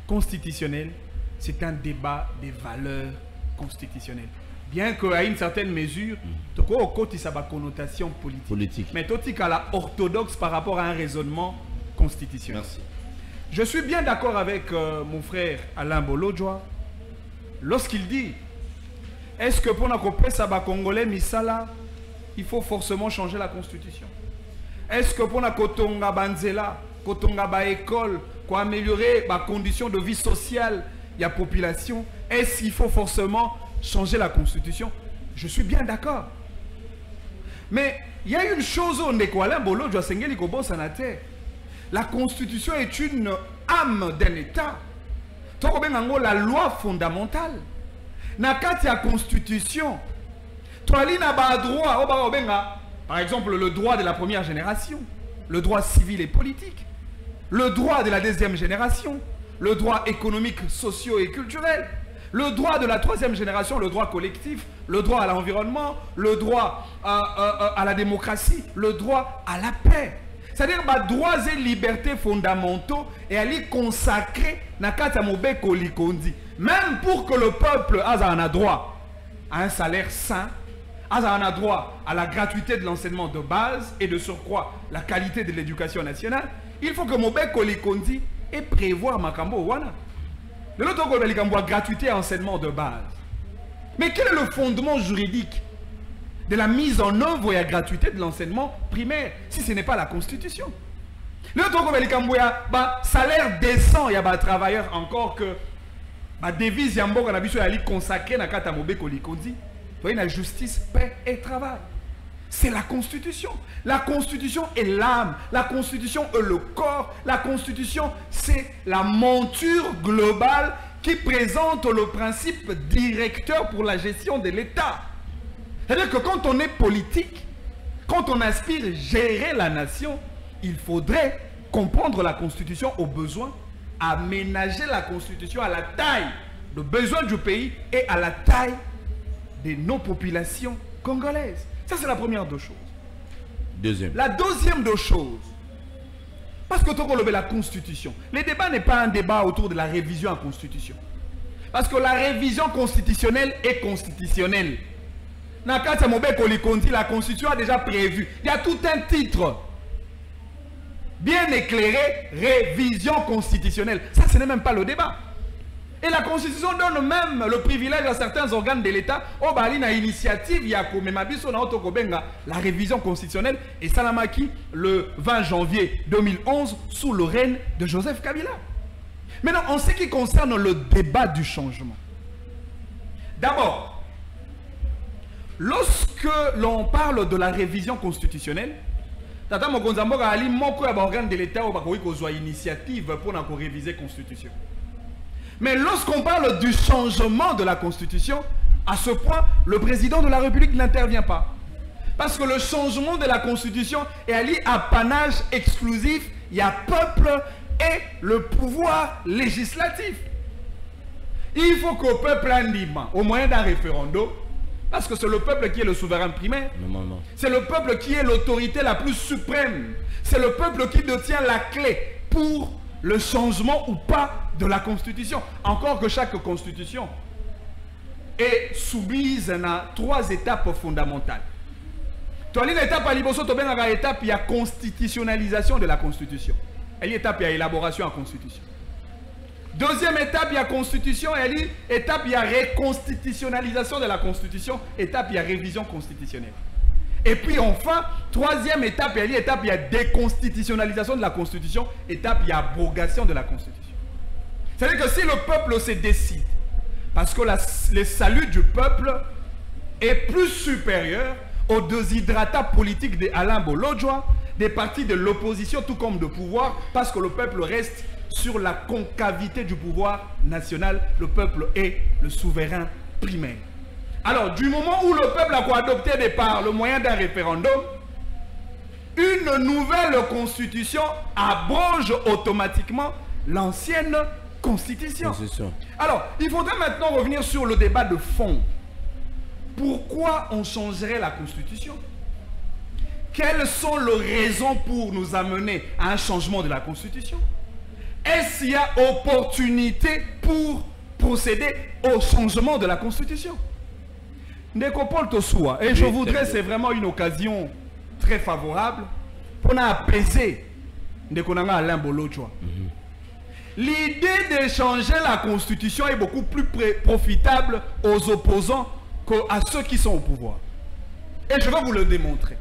constitutionnels, c'est un débat des valeurs constitutionnelles. Bien qu'à une certaine mesure, au côté ça a une connotation politique. Mais tout est orthodoxe par rapport à un raisonnement constitutionnel. Merci. Je suis bien d'accord avec mon frère Alain Bolodjoa lorsqu'il dit est-ce que pour nous ça congolais misala il faut forcément changer la constitution? Est-ce que pour nous kotonga banzela kotonga ba école pour améliorer les conditions de vie sociale de la population, est-ce qu'il faut forcément changer la constitution? Je suis bien d'accord. Mais il y a une chose on est quoi Alain Bolodjoa sengeli ko bossa na terre. La constitution est une âme d'un État. La loi fondamentale. Dans la constitution, par exemple le droit de la première génération, le droit civil et politique, le droit de la deuxième génération, le droit économique, socio et culturel, le droit de la troisième génération, le droit collectif, le droit à l'environnement, le droit à la démocratie, le droit à la paix. C'est-à-dire que droits et libertés fondamentaux et à les consacrer dans même pour que le peuple ait un droit à un salaire sain, on a droit à la gratuité de l'enseignement de base et de surcroît la qualité de l'éducation nationale, il faut que Mobek Kolikondi ait prévoir Makambo Wana. De l'autre côté, il y a gratuité et enseignement de base. Mais quel est le fondement juridique de la mise en œuvre et la gratuité de l'enseignement primaire si ce n'est pas la Constitution? Le l'autre côté, il y a salaire décent, il y a des travailleurs encore que la devise Yambo a consacrée à Kata Mobek Kolikondi. Vous voyez, la justice, paix et travail. C'est la Constitution. La Constitution est l'âme. La Constitution est le corps. La Constitution, c'est la monture globale qui présente le principe directeur pour la gestion de l'État. C'est-à-dire que quand on est politique, quand on aspire à gérer la nation, il faudrait comprendre la Constitution aux besoins, aménager la Constitution à la taille de besoins du pays et à la taille de nos populations congolaises. Ça, c'est la première des choses. Deuxième. La deuxième des choses, parce que quand on la Constitution, le débat n'est pas un débat autour de la révision à la Constitution. Parce que la révision constitutionnelle est constitutionnelle. La Constitution a déjà prévu. Il y a tout un titre bien éclairé, révision constitutionnelle. Ça, ce n'est même pas le débat. Et la Constitution donne même le privilège à certains organes de l'État au bali na initiative Yako Memabiso na Otokobenga la révision constitutionnelle et Salamaki le 20 janvier 2011 sous le règne de Joseph Kabila. Maintenant, en ce qui concerne le débat du changement, d'abord, lorsque l'on parle de la révision constitutionnelle, Tata Mokonzamboka Ali moko ya organe de l'État au bakoui kozwa initiative pour na ko réviser constitution. Mais lorsqu'on parle du changement de la Constitution, à ce point, le président de la République n'intervient pas. Parce que le changement de la Constitution est allié à apanage exclusif, il y a peuple et le pouvoir législatif. Il faut qu'au peuple anime, au moyen d'un référendum, parce que c'est le peuple qui est le souverain primaire, c'est le peuple qui est l'autorité la plus suprême, c'est le peuple qui détient la clé pour le changement ou pas de la Constitution. Encore que chaque Constitution est soumise à 3 étapes fondamentales. L'étape à l'Iboso, il y a constitutionnalisation de la Constitution. Il y a étape, il y a élaboration en Constitution. Deuxième étape, il y a Constitution. Étape, il y a reconstitutionnalisation de la Constitution. Étape, il y a révision constitutionnelle. Et puis enfin, troisième étape, il y a déconstitutionnalisation de la Constitution. Étape, il y a abrogation de la Constitution. C'est-à-dire que si le peuple se décide, parce que le salut du peuple est plus supérieur aux déshydratats politiques de Alain Bolodjoa, des partis de l'opposition tout comme de pouvoir, parce que le peuple reste sur la concavité du pouvoir national. Le peuple est le souverain primaire. Alors, du moment où le peuple a adopté par le moyen d'un référendum, une nouvelle constitution abroge automatiquement l'ancienne constitution. Alors, il faudrait maintenant revenir sur le débat de fond. Pourquoi on changerait la constitution? Quelles sont les raisons pour nous amener à un changement de la constitution? Est-ce qu'il y a opportunité pour procéder au changement de la constitution? Ndekopol Tosua, et je voudrais, c'est vraiment une occasion très favorable pour apaiser Ndekonanga Alain Bolodjoa. L'idée de changer la constitution est beaucoup plus profitable aux opposants qu'à ceux qui sont au pouvoir. Et je vais vous le démontrer.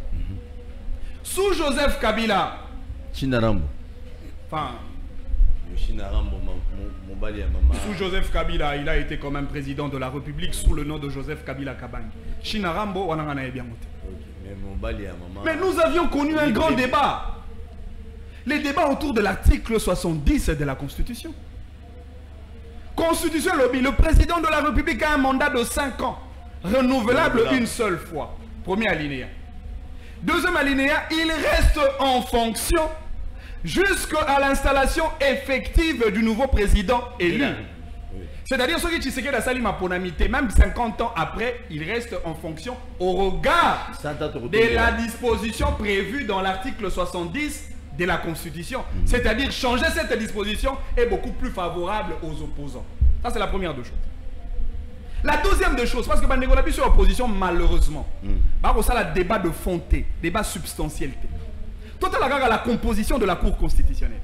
Sous Joseph Kabila, Chinarambo. Enfin, sous Joseph Kabila, il a été quand même président de la République sous le nom de Joseph Kabila Kabangi. Chinarambo, on en a bien monté. Mais nous avions connu un grand débat. Les débats autour de l'article 70 de la Constitution. Constitution lobby, le président de la République a un mandat de 5 ans, renouvelable une seule fois. Premier alinéa. Deuxième alinéa, il reste en fonction jusqu'à l'installation effective du nouveau président élu. C'est-à-dire, ceux qui Tshisekedi a sali maponamité, même 50 ans après, il reste en fonction au regard de la disposition prévue dans l'article 70 de la Constitution. C'est-à-dire, changer cette disposition est beaucoup plus favorable aux opposants. Ça, c'est la première des choses. La deuxième des choses, parce que on a sur l'opposition, malheureusement, ça la débat de fonté, débat substantiel. Tout à la composition de la Cour constitutionnelle.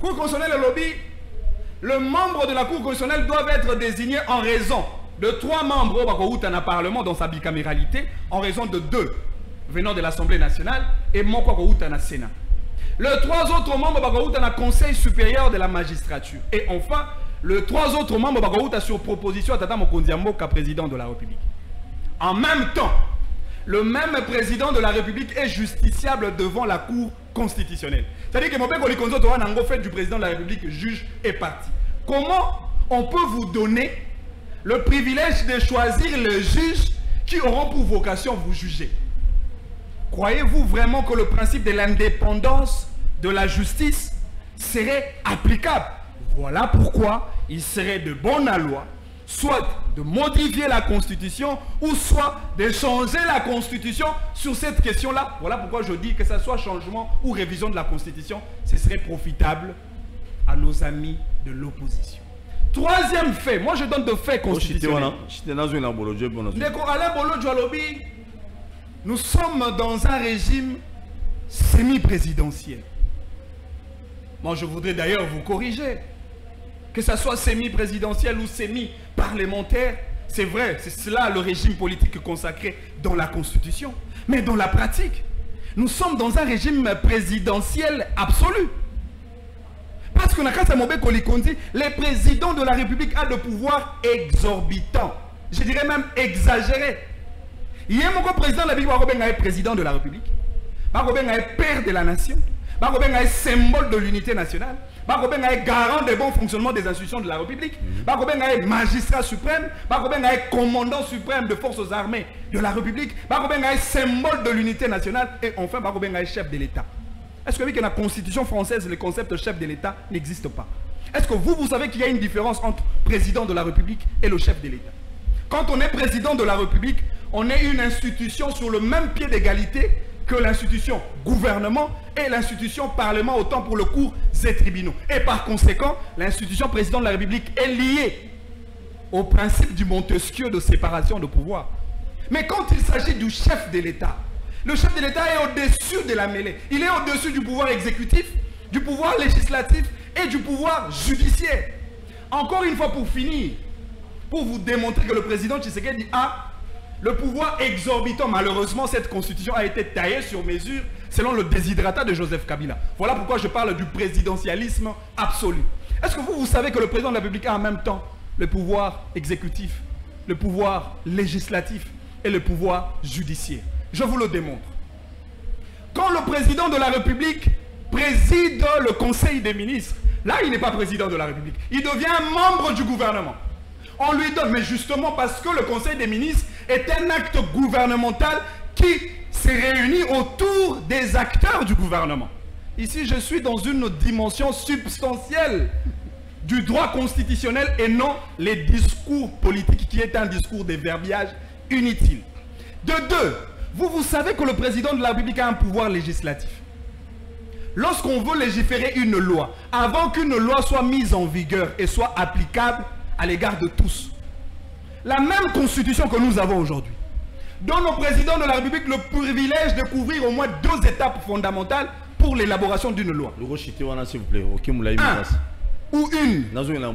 Cour constitutionnelle et lobby, le membre de la Cour constitutionnelle doivent être désignés en raison de 3 membres au Parlement dans sa bicaméralité, en raison de 2 venant de l'Assemblée nationale et mon Sénat. Les 3 autres membres dans le Conseil supérieur de la magistrature. Et enfin, les 3 autres membres sur proposition à Tata Mokondiambo comme président de la République. En même temps, le même président de la République est justiciable devant la Cour constitutionnelle. C'est-à-dire que Mopé Kolikonzo Toran a fait du président de la République juge et parti. Comment on peut vous donner le privilège de choisir les juges qui auront pour vocation vous juger? Croyez-vous vraiment que le principe de l'indépendance de la justice serait applicable? Voilà pourquoi il serait de bonne loi, soit de modifier la Constitution, ou soit de changer la Constitution sur cette question-là. Voilà pourquoi je dis que ce soit changement ou révision de la Constitution, ce serait profitable à nos amis de l'opposition. Troisième fait, moi je donne de faits constitutionnels. Nous sommes dans un régime semi-présidentiel. Moi, je voudrais d'ailleurs vous corriger. Que ce soit semi-présidentiel ou semi-parlementaire, c'est vrai, c'est cela le régime politique consacré dans la Constitution. Mais dans la pratique, nous sommes dans un régime présidentiel absolu. Parce que les présidents de la République ont de pouvoirs exorbitants. Je dirais même exagérés. Il y a un président de la République, est président de la République, est père de la nation, est symbole de l'unité nationale, est garant des bons fonctionnements des institutions de la République, est magistrat suprême, est commandant suprême des forces armées de la République, est symbole de l'unité nationale et enfin est chef de l'État. Est-ce que dans la Constitution française, le concept chef de l'État n'existe pas? Est-ce que vous savez qu'il y a une différence entre président de la République et le chef de l'État? Quand on est président de la République, on est une institution sur le même pied d'égalité que l'institution gouvernement et l'institution parlement, autant pour le cours et tribunaux. Et par conséquent, l'institution président de la République est liée au principe du Montesquieu de séparation de pouvoir. Mais quand il s'agit du chef de l'État, le chef de l'État est au-dessus de la mêlée. Il est au-dessus du pouvoir exécutif, du pouvoir législatif et du pouvoir judiciaire. Encore une fois pour finir, pour vous démontrer que le président Tshisekedi a le pouvoir exorbitant. Malheureusement, cette constitution a été taillée sur mesure selon le déshydratat de Joseph Kabila. Voilà pourquoi je parle du présidentialisme absolu. Est-ce que vous savez que le président de la République a en même temps le pouvoir exécutif, le pouvoir législatif et le pouvoir judiciaire? Je vous le démontre. Quand le président de la République préside le Conseil des ministres, là, il n'est pas président de la République. Il devient un membre du gouvernement. On lui donne, mais justement parce que le Conseil des ministres est un acte gouvernemental qui se réunit autour des acteurs du gouvernement. Ici, je suis dans une dimension substantielle du droit constitutionnel et non les discours politiques qui est un discours de verbiage inutile. De deux, vous savez que le président de la République a un pouvoir législatif. Lorsqu'on veut légiférer une loi, avant qu'une loi soit mise en vigueur et soit applicable à l'égard de tous, la même constitution que nous avons aujourd'hui donne au président de la République le privilège de couvrir au moins 2 étapes fondamentales pour l'élaboration d'une loi. Ou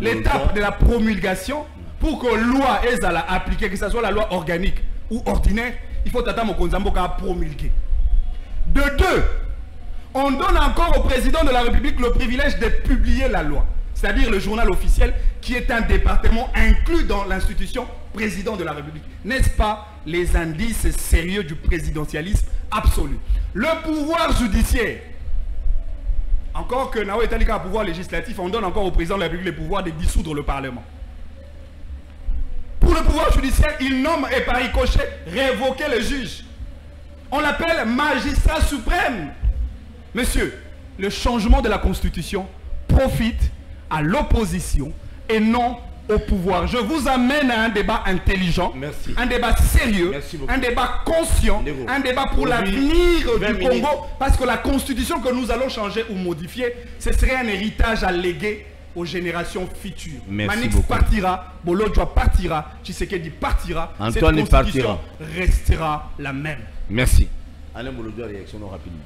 l'étape de la promulgation pour que loi ait à la appliquer, que ce soit la loi organique ou ordinaire, il faut attendre Mokonzambo à promulguer. De deux, on donne encore au président de la République le privilège de publier la loi, c'est-à-dire le journal officiel qui est un département inclus dans l'institution président de la République. N'est-ce pas les indices sérieux du présidentialisme absolu? Le pouvoir judiciaire, encore que Nao Etalika a un pouvoir législatif, on donne encore au président de la République le pouvoir de dissoudre le Parlement. Pour le pouvoir judiciaire, il nomme et par ricochet révoquer le juge. On l'appelle magistrat suprême. Monsieur, le changement de la Constitution profite à l'opposition et non au pouvoir. Je vous amène à un débat intelligent, merci, un débat sérieux, un débat conscient, un débat pour l'avenir du Congo, parce que la Constitution que nous allons changer ou modifier, ce serait un héritage à léguer aux générations futures. Merci Manix beaucoup. partira, Bolodjoa partira, Tshisekedi partira, Antoine cette constitution partira. restera la même. Merci. Alain Bolodjoa, réaction rapidement.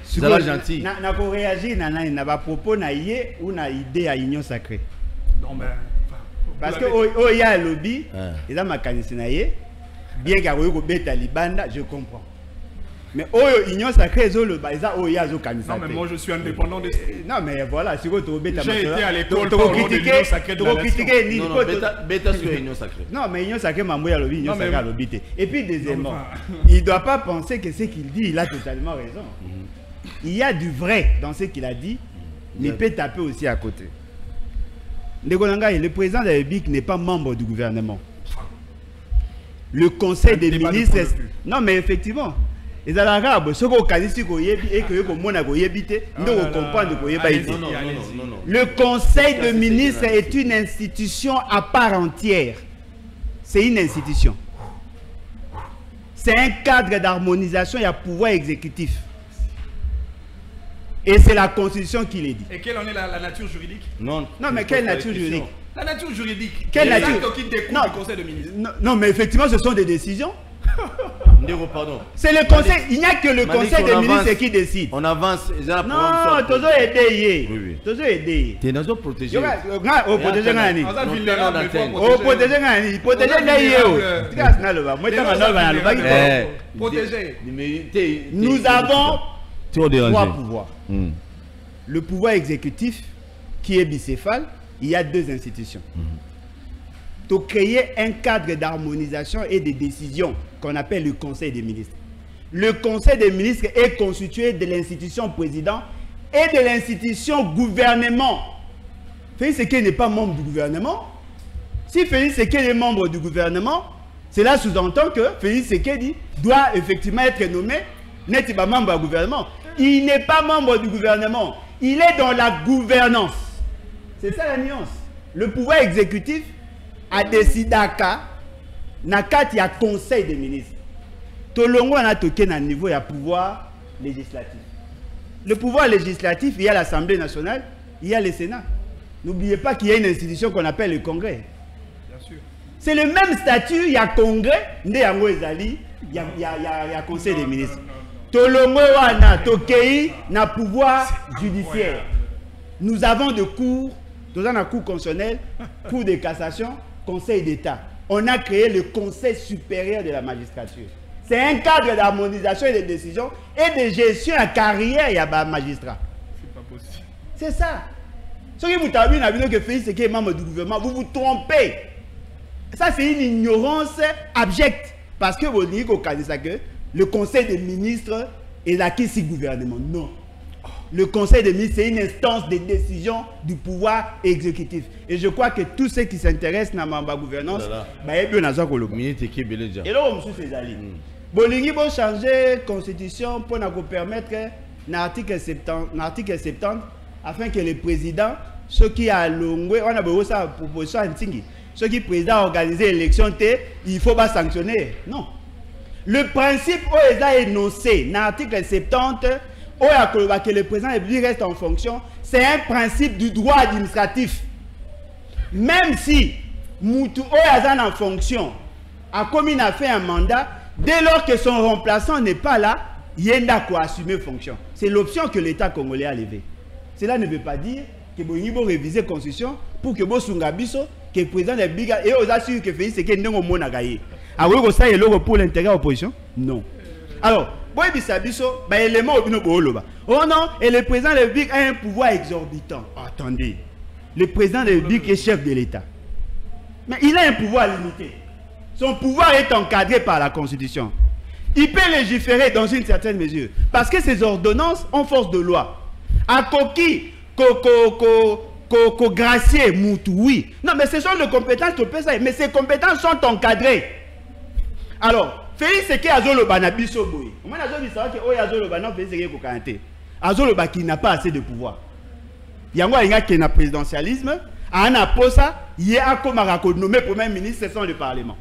C'est gentil. Na ko réagir na ba propos na yé ou na idée à union sacrée. Non mais parce que il y a un lobby, et là ma kanisi na yé, bien qu'aroyo ko beta libanda, je comprends. Mais union sacrée zo le baisa il y a zo kanisa. Non mais moi je suis indépendant de non mais voilà, si vous beta j'ai été à l'école pour l'union sacrée de la nation. Non beta sur union sacrée. Non mais union sacrée mambo ya lobby, union sacrée lobby. Et puis deuxièmement, il doit pas penser que ce qu'il dit, il a totalement raison. Il y a du vrai dans ce qu'il a dit, mais il peut taper aussi à côté. Le président de la République n'est pas membre du gouvernement. Le conseil des ministres... Non, mais effectivement, les Arabes, ceux qui ont et que le conseil de ministres est une institution à part entière. C'est une institution. C'est un cadre d'harmonisation et un pouvoir exécutif. Et c'est la Constitution qui l'a dit. Et quelle en est la nature juridique? Non, mais quelle nature juridique? La nature juridique. Quelle nature? Qui découle du Conseil de ministres. Non, mais effectivement, ce sont des décisions. C'est le Conseil. Il n'y a que le Conseil des ministres qui décide. On avance. Non, tu as aidé. Tu as aidé. Tu es protégé. Oh, protéger Nani. Oh, protéger Nani. Protéger Nani. Nous avons trois pouvoirs. Le pouvoir exécutif qui est bicéphale, il y a deux institutions. Pour créer un cadre d'harmonisation et de décision qu'on appelle le Conseil des ministres. Le Conseil des ministres est constitué de l'institution président et de l'institution gouvernement. Félix Sekedi n'est pas membre du gouvernement. Si Félix Sekedi est membre du gouvernement, cela sous-entend que Félix Sekedi doit effectivement être nommé n'est pas membre du gouvernement. Il n'est pas membre du gouvernement. Il est dans la gouvernance. C'est ça la nuance. Le pouvoir exécutif a décidé il y a conseil des ministres. Tout le monde a toqué à niveau il y a pouvoir législatif. Le pouvoir législatif, il y a l'Assemblée nationale, il y a le Sénat. N'oubliez pas qu'il y a une institution qu'on appelle le Congrès. Bien sûr. C'est le même statut, il y a Congrès, il y a conseil des ministres. Tout le monde a toqué na pouvoir judiciaire. Nous avons de cours, nous avons un cours constitutionnel, cours de cassation, conseil d'État. On a créé le Conseil supérieur de la magistrature. C'est un cadre d'harmonisation et de décision et de gestion à carrière il y a des magistrats. C'est pas possible. C'est ça. Ce que vous avez vu que Félix Sekedi est membre du gouvernement, vous vous trompez. Ça c'est une ignorance abjecte. Parce que vous dites que le Conseil des ministres est là qui est gouvernement. Non. Le Conseil des ministres, c'est une instance de décision du pouvoir exécutif. Et je crois que tous ceux qui s'intéressent à la gouvernance, et là, on me fait aller. Bolingi va changer la constitution pour nous permettre l'article 70 afin que le président, ceux qui a l'ongoué, on a besoin de sa proposition, ceux qui président organiser l'élection, il faut pas sanctionner. Non. Le principe est énoncé dans l'article 70 que le président reste en fonction, c'est un principe du droit administratif. Même si Moutou est en fonction, a commune a fait un mandat, dès lors que son remplaçant n'est pas là, Yenda quoi assumer fonction. C'est l'option que l'État congolais a levée. Cela ne veut pas dire que vous devez réviser la constitution pour que vous Sungabiso, que le président de Biga et aux assurés que Félix Sekedi n'est pas gagné. Alors, vous savez, pour l'intérêt de l'opposition? Non. Alors, oh non, et le président de la République a un pouvoir exorbitant. Attendez, le président de la République est chef de l'État. Mais il a un pouvoir limité. Son pouvoir est encadré par la Constitution. Il peut légiférer dans une certaine mesure. Parce que ses ordonnances ont force de loi. À Koki, gracier, Moutou, oui. Non, mais ce sont les compétences que peut ça. Mais ces compétences sont encadrées. Alors, Félix Sekedi azoloba na biso boy. Moi nazobi savoir que oya azoloba na Félix Sekedi ko kanté. Azoloba qui n'a pas assez de pouvoir. Yango inga qui na présidentialisme, ana posa, yé akomaka ko nommer premier ministre sans le parlement.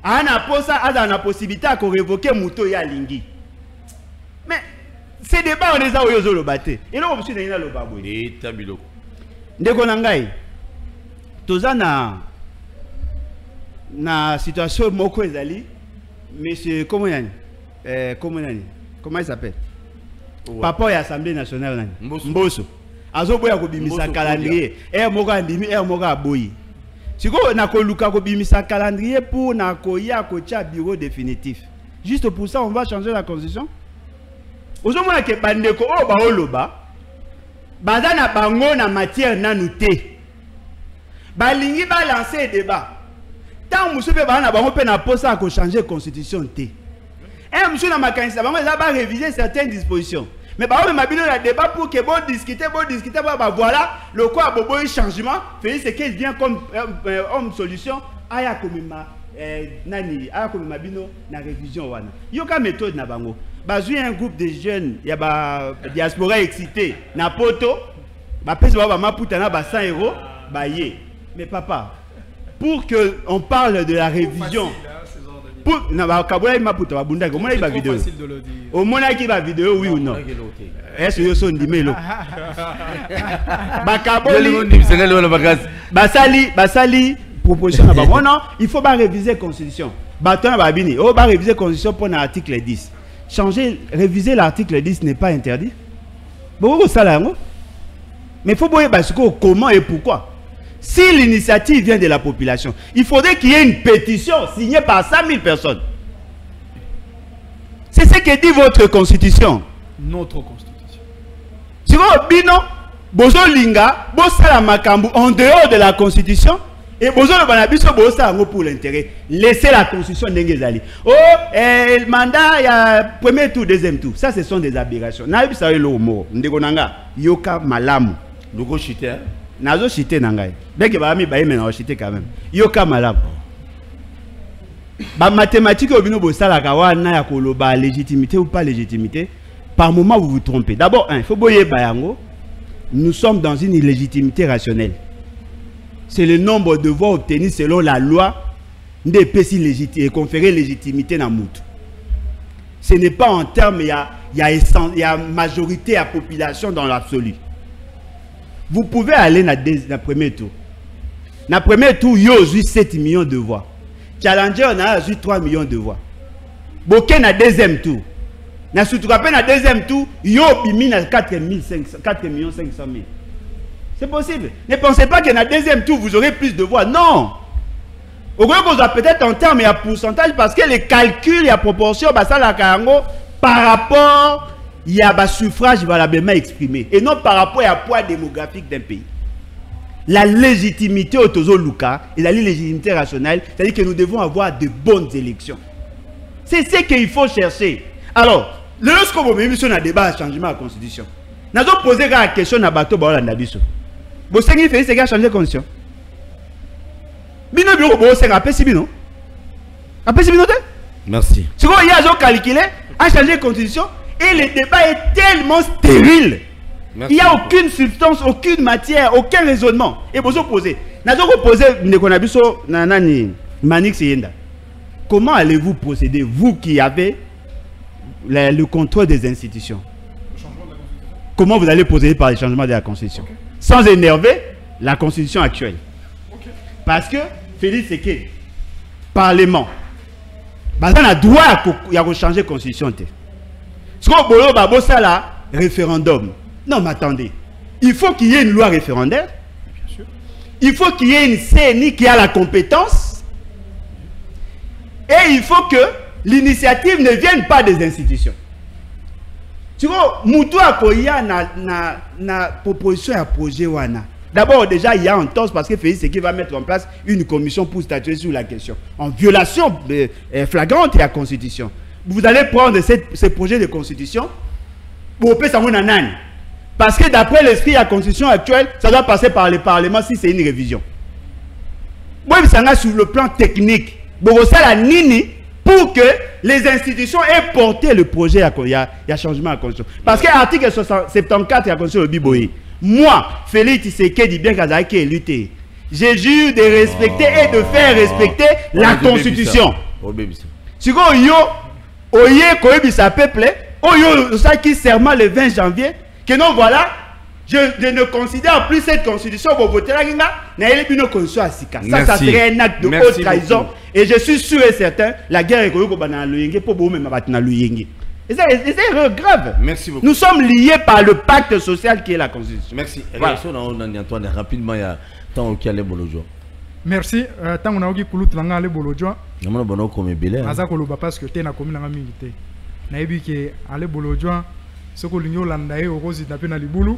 Ana posa a na possibilité à révoquer Mouto ya lingi. Mais ces débats on les a oyo zoloba té. Et là on suit na loba boy. État biloko. ndeko na ngai toza na situation moko ezali monsieur comment il s'appelle papa ya Assemblée nationale nani Mbosso azoboya ko bimisa calendrier moko andimi moko aboyi siko na koluka ko bimisa calendrier pour na koya ko tia bureau définitif juste pour ça on va changer la constitution ozomona ke bandeko o ba oloba baza na bango na matière nanu te balingi ba lancer débat tant monsieur pe bana bango pe na posa ko changer constitution te monsieur na makanisa bango za ba réviser certaines dispositions mais ba o mabino na débat pour que bon discuter ba voilà le quoi bobo changement Félix Tshisekedi vient comme homme solution aya komima nani aya komima bino na révision wana yoka méthode na bango bazui un groupe de jeunes ya ba diaspora excité na poto ba pèse ba maputa na ba 100 € ba ye mais papa pour que on parle de la révision pour na ba kabola maputa ba bunda ko mona ba vidéo au mona ki ba vidéo oui ou non est-ce que yo so ndimelo ba kaboli basali proposition na ba non il faut ba réviser constitution ba ton ba bini o ba réviser constitution pour l'article 10 changer réviser l'article 10 n'est pas interdit beaucoup ça là mais il faut voir comment et pourquoi. Si l'initiative vient de la population, il faudrait qu'il y ait une pétition signée par 100 000 personnes. C'est ce que dit votre constitution. Notre constitution. Si vous bino, bozo linga, bosa la makambu en dehors de la constitution, et bozo le banabiso bosa pour l'intérêt. Laissez la constitution n'engezali. Oh, le mandat, il y a premier tour, deuxième tour. Ça, ce sont des aberrations. Naïb sa le mot. Ndegonanga, yoka malamu. Logo chité. Nazo chité nangai. Dès que ba mi ba yeme na chité quand même. Yoka malamu. Ba mathématique obino bosala ka wana ya koloba légitimité ou pas légitimité. Par moment vous vous trompez. D'abord, il faut boyer bayango. Nous sommes dans une illégitimité rationnelle. C'est le nombre de voix obtenues selon la loi de PC et conférer légitimité dans Moutou. Ce n'est pas en termes, il y a majorité à population dans l'absolu. Vous pouvez aller dans le premier tour. Dans le premier tour, il y a eu 7 millions de voix. Challenger, on a eu 3 millions de voix. Boké dans le deuxième tour. Dans le deuxième tour, il y a eu 4 500 000. C'est possible. Ne pensez pas que dans le deuxième tour, vous aurez plus de voix. Non. Au moins, vous avez peut-être en termes, il y a pourcentage parce que les calculs, il y a proportion, par rapport, il y a un suffrage valablement exprimé. Et non par rapport au poids démographique d'un pays. La légitimité au Tozo Luka et la légitimité rationnelle, c'est-à-dire que nous devons avoir de bonnes élections. C'est ce qu'il faut chercher. Alors, lorsqu'on va mettre sur un débat à changement de la Constitution, nous avons posé la question à Bato Baola Biso. Vous savez que c'est changer la Constitution. Bino bureau bo c'est rappelé si bino. Rappelé si bino. Merci. Ce qu'on y a calculé à changer la Constitution et le débat est tellement stérile. Merci. Il n'y a aucune substance, aucune matière, aucun raisonnement. Et vous opposez. Nous avons posé Manix Yenda. Comment allez-vous procéder, vous qui avez le contrôle des institutions? Comment vous allez procéder par le changement de la Constitution? Okay. Sans énerver la Constitution actuelle. Okay. Parce que Félix Tshisekedi, Parlement, on a droit de changer la Constitution. Ce qu'on a là, référendum. Non, mais attendez. Il faut qu'il y ait une loi référendaire. Bien sûr. Il faut qu'il y ait une CNI qui a la compétence. Et il faut que l'initiative ne vienne pas des institutions. Tu vois, Moutou Akoya na proposition à projet Wana. D'abord, déjà, il y a un torse parce que Félix Tshisekedi va mettre en place une commission pour statuer sur la question. En violation flagrante de la Constitution. Vous allez prendre ces projets de Constitution pour payer ça à Nani. Parce que d'après l'esprit de la Constitution actuelle, ça doit passer par le Parlement si c'est une révision. Moi, ça va sur le plan technique. La Nini pour que les institutions aient porté le projet il y a changement à la Constitution. Parce que l'article 74 de la Constitution de Biboyi, moi, Félix Tshisekedi bien qu'il ait lutté, j'ai jure de respecter et de faire respecter la Constitution. Si vous avez un peuple, qui serment le 20 janvier, que non, voilà, Je ne considère plus cette constitution pour voter la Ginga. Ça serait un acte de haute trahison. Et je suis sûr et certain, la guerre économique pour vous même et c'est grave. Merci beaucoup. Nous sommes liés par le pacte social qui est la constitution. Merci. Voilà. Antoine, rapidement, il y a tant qu'il y a les bolojos. Merci. Tant qu'on a eu pour l'autre les bolojos. On a bon comme belé. Azakoloba parce que t'es na commune na milité. Na ebi ke ale bolojos ce que l'union landae au rose na pena libulu.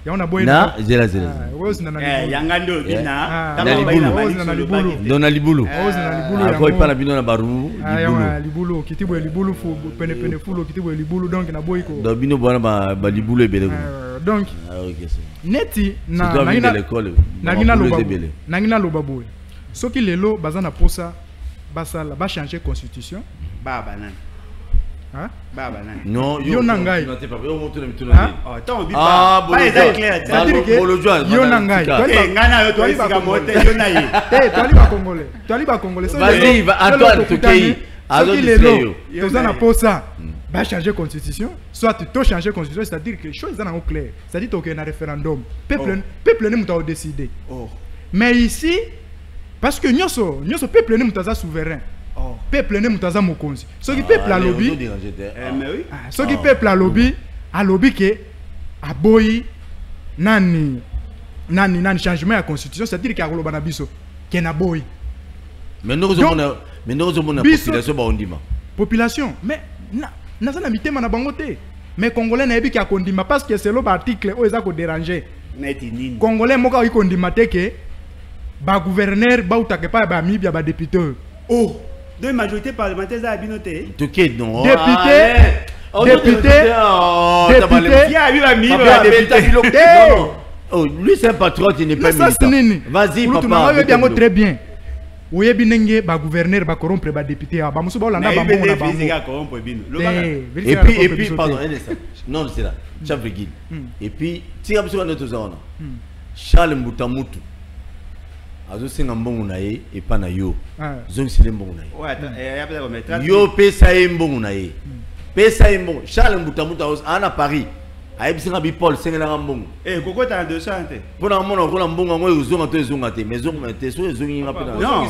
Ya on a boy na zela. Rose na libulu. Yangando bina. Na libulu. Dona libulu. Rose na libulu. Ah quoi pas na bino na baru libulu. Libulu kitibo libulu fu pene fulo kitibo libulu donc na boy ko. Do bino bona ba libulu ebele. Donc OK. Neti na l'école. Na ngina loba boy. Soki lelo bazana posa basala ba changer constitution. Baba nani. Hein? Baba nani. Non, yo nangai. Oh, tant bi pas. Pas clair. C'est-à-dire que yo nangai. Ngana yo to isika mote yo na ye. Toi ba congolais. Vas-y, Antoine Tokei. Soki lelo tozana posa ba changer constitution, soit tu changer constitution, c'est-à-dire que les choses sont claires. C'est-à-dire qu'il y a un référendum. Peuple ne peut décider. Mais ici, parce que nous peuple ne peut souverain. Peuple ne peut pas mokonzi. Ce qui peuple a lobby. Ce qui peuple a lobby que a boyi nani changement de constitution, c'est-à-dire qu'il y a un biso qui est boyi. Mais nous avons une population bandima. Population, mais na sana mitema na bangote. Mais congolais na ebi ki akondima parce que c'est l'article où ils ont dérangé. Congolais moka iko ndima teke ba gouverneur ba utake pa ba mibia ba député. Oh, de majorité parlementaire za binoté. Toké non. Député. Qui a eu la mibia député. Oh, lui c'est un patriote, il n'est pas militant. Vas-y papa. On bien très bien. Ou yebi nenge ba gouverneur ba corrompre ba député ba musu ba olanda ba mbona ba et puis pardon non c'est là chef guide et puis ti ka biso na to zaona Charles Mbutamutu azo singa mbongo na ye et pas na yo zongi sile mbongo na ye yo pesa ye mbongo na ye pesa ye mbongo Charles Mbutamutu ana Paris ayebisinga bi Paul sengela mbongo koko ta 200 te pona mona ko na mbongo ngo ezonga to ezonga te mais zonga te so ezongi nga pena non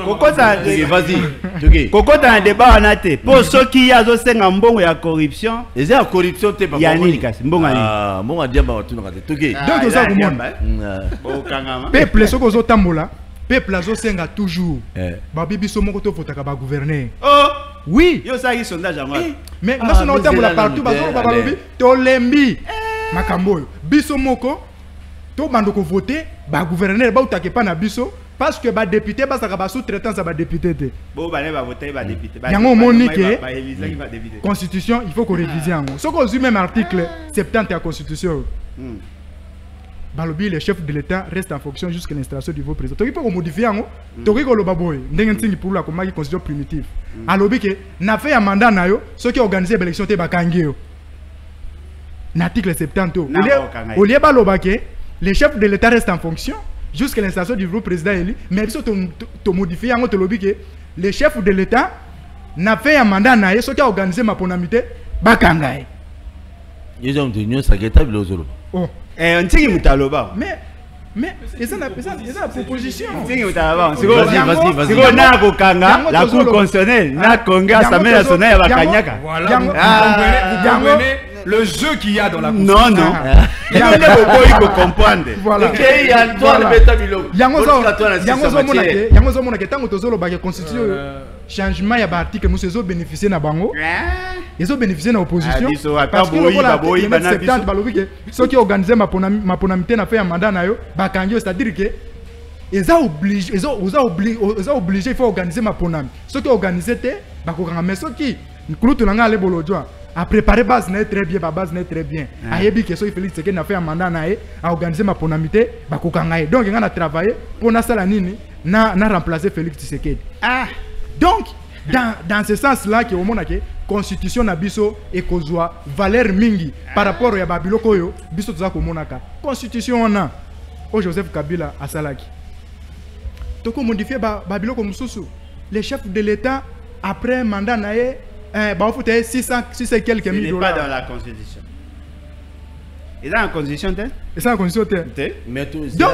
koko ta vas-y toke koko ta débat wana te po soki yazo senga mbongo ya corruption eza corruption te papa yani kasi mbongo ani mbongo diamba watu na te toke donc oza komona o kangama peuple soko zo tambola peuple azo senga toujours ba bibiso moko to votaka ba gouverneur oui yo ça qui sondage en mais national otambola partout bazo ba balobi to lembi makambo biso moko to bando ko voter ba gouverneur ba utake pa na biso parce que ba député ba saka ba sous-traitant ça ba député te bo ba ne ba voter ba député yango monique constitution il faut qu'on révise yango soko zu même article 70 ya constitution balobi le chef de l'État reste en fonction jusqu'à l'installation du nouveau président. Donc il faut modifier yango. Donc il faut le baboy. Ndengen tingi pour la comme constitution primitive. Alobi que na fait un mandat na yo, ceux qui organisent l'élection te bakangi yo. L'article 70. Au lieu baloba que le chef de l'État reste en fonction jusqu'à l'installation du nouveau président élu, mais il faut te modifier yango te lobi que le chef de l'État na fait un mandat na yo, ceux qui organisent ma ponamité bakangai. Ils ont tenu ça geta bilozolo. Oh. On tient qu'il mutaloba. Mais c'est la proposition. Vas-y. Si on a Kokanga, la Cour constitutionnelle, na Congrès, Assemblée nationale, va Kanyaka. Voilà. Vous comprenez le jeu qu'il y a dans la constitution. Non. Il y a des bobos qui comprennent. Voilà. Ok, il y a Antoine Betamilo. Yango zo mona ke tango tozolo ba constitution changement ya ba article muso zo bénéficier na bango. Ils ont bénéficié de l'opposition. Parce que le 70 balobi que ceux qui organisent ma ponamité na fait un mandat na yo bakangi, c'est-à-dire que ils ont obligé il faut organiser ma ponam. Ceux qui organisent te bakokanga mais ceux qui nkulutu nanga ale bolojwa a préparé base na très bien, base na très bien. Ayebi que ceux Félix Tshisekedi na fait un mandat na a organiser ma ponamité bakokanga. Donc il a travaillé pour na sala nini na remplacer Félix Tshisekedi. Donc dans ce sens-là que au monde que constitution na biso et kozwa valeur mingi par rapport à babiloko yo biso toza ko monaka constitution on o Joseph Kabila asalaki toko modifier babiloko mususu les chefs de l'État après mandat na ba ofute 600 quelques mille dollars. Pas dans la constitution. Et dans la constitution Et ça, la constitution. Mais tout, Donc,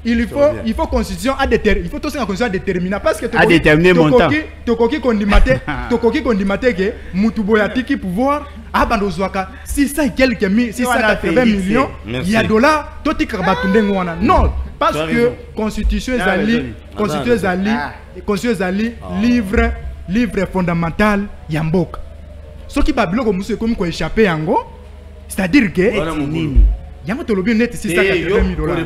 il faut constitution à déterminer. Il faut tout ça en constitution à déterminer. Parce que à déterminer mon temps. Tokoki kondimate que Mutuboyatiki pouvoir abandozwaka 600 et quelques 680 millions. Il y a dollars. Toti krabatunde ngwana. Non, parce que constitution zali livre fondamental yamboka. Ce qui babilo comme monsieur comme quoi échapper yango, c'est-à-dire que yango tolobi net 680 dollars.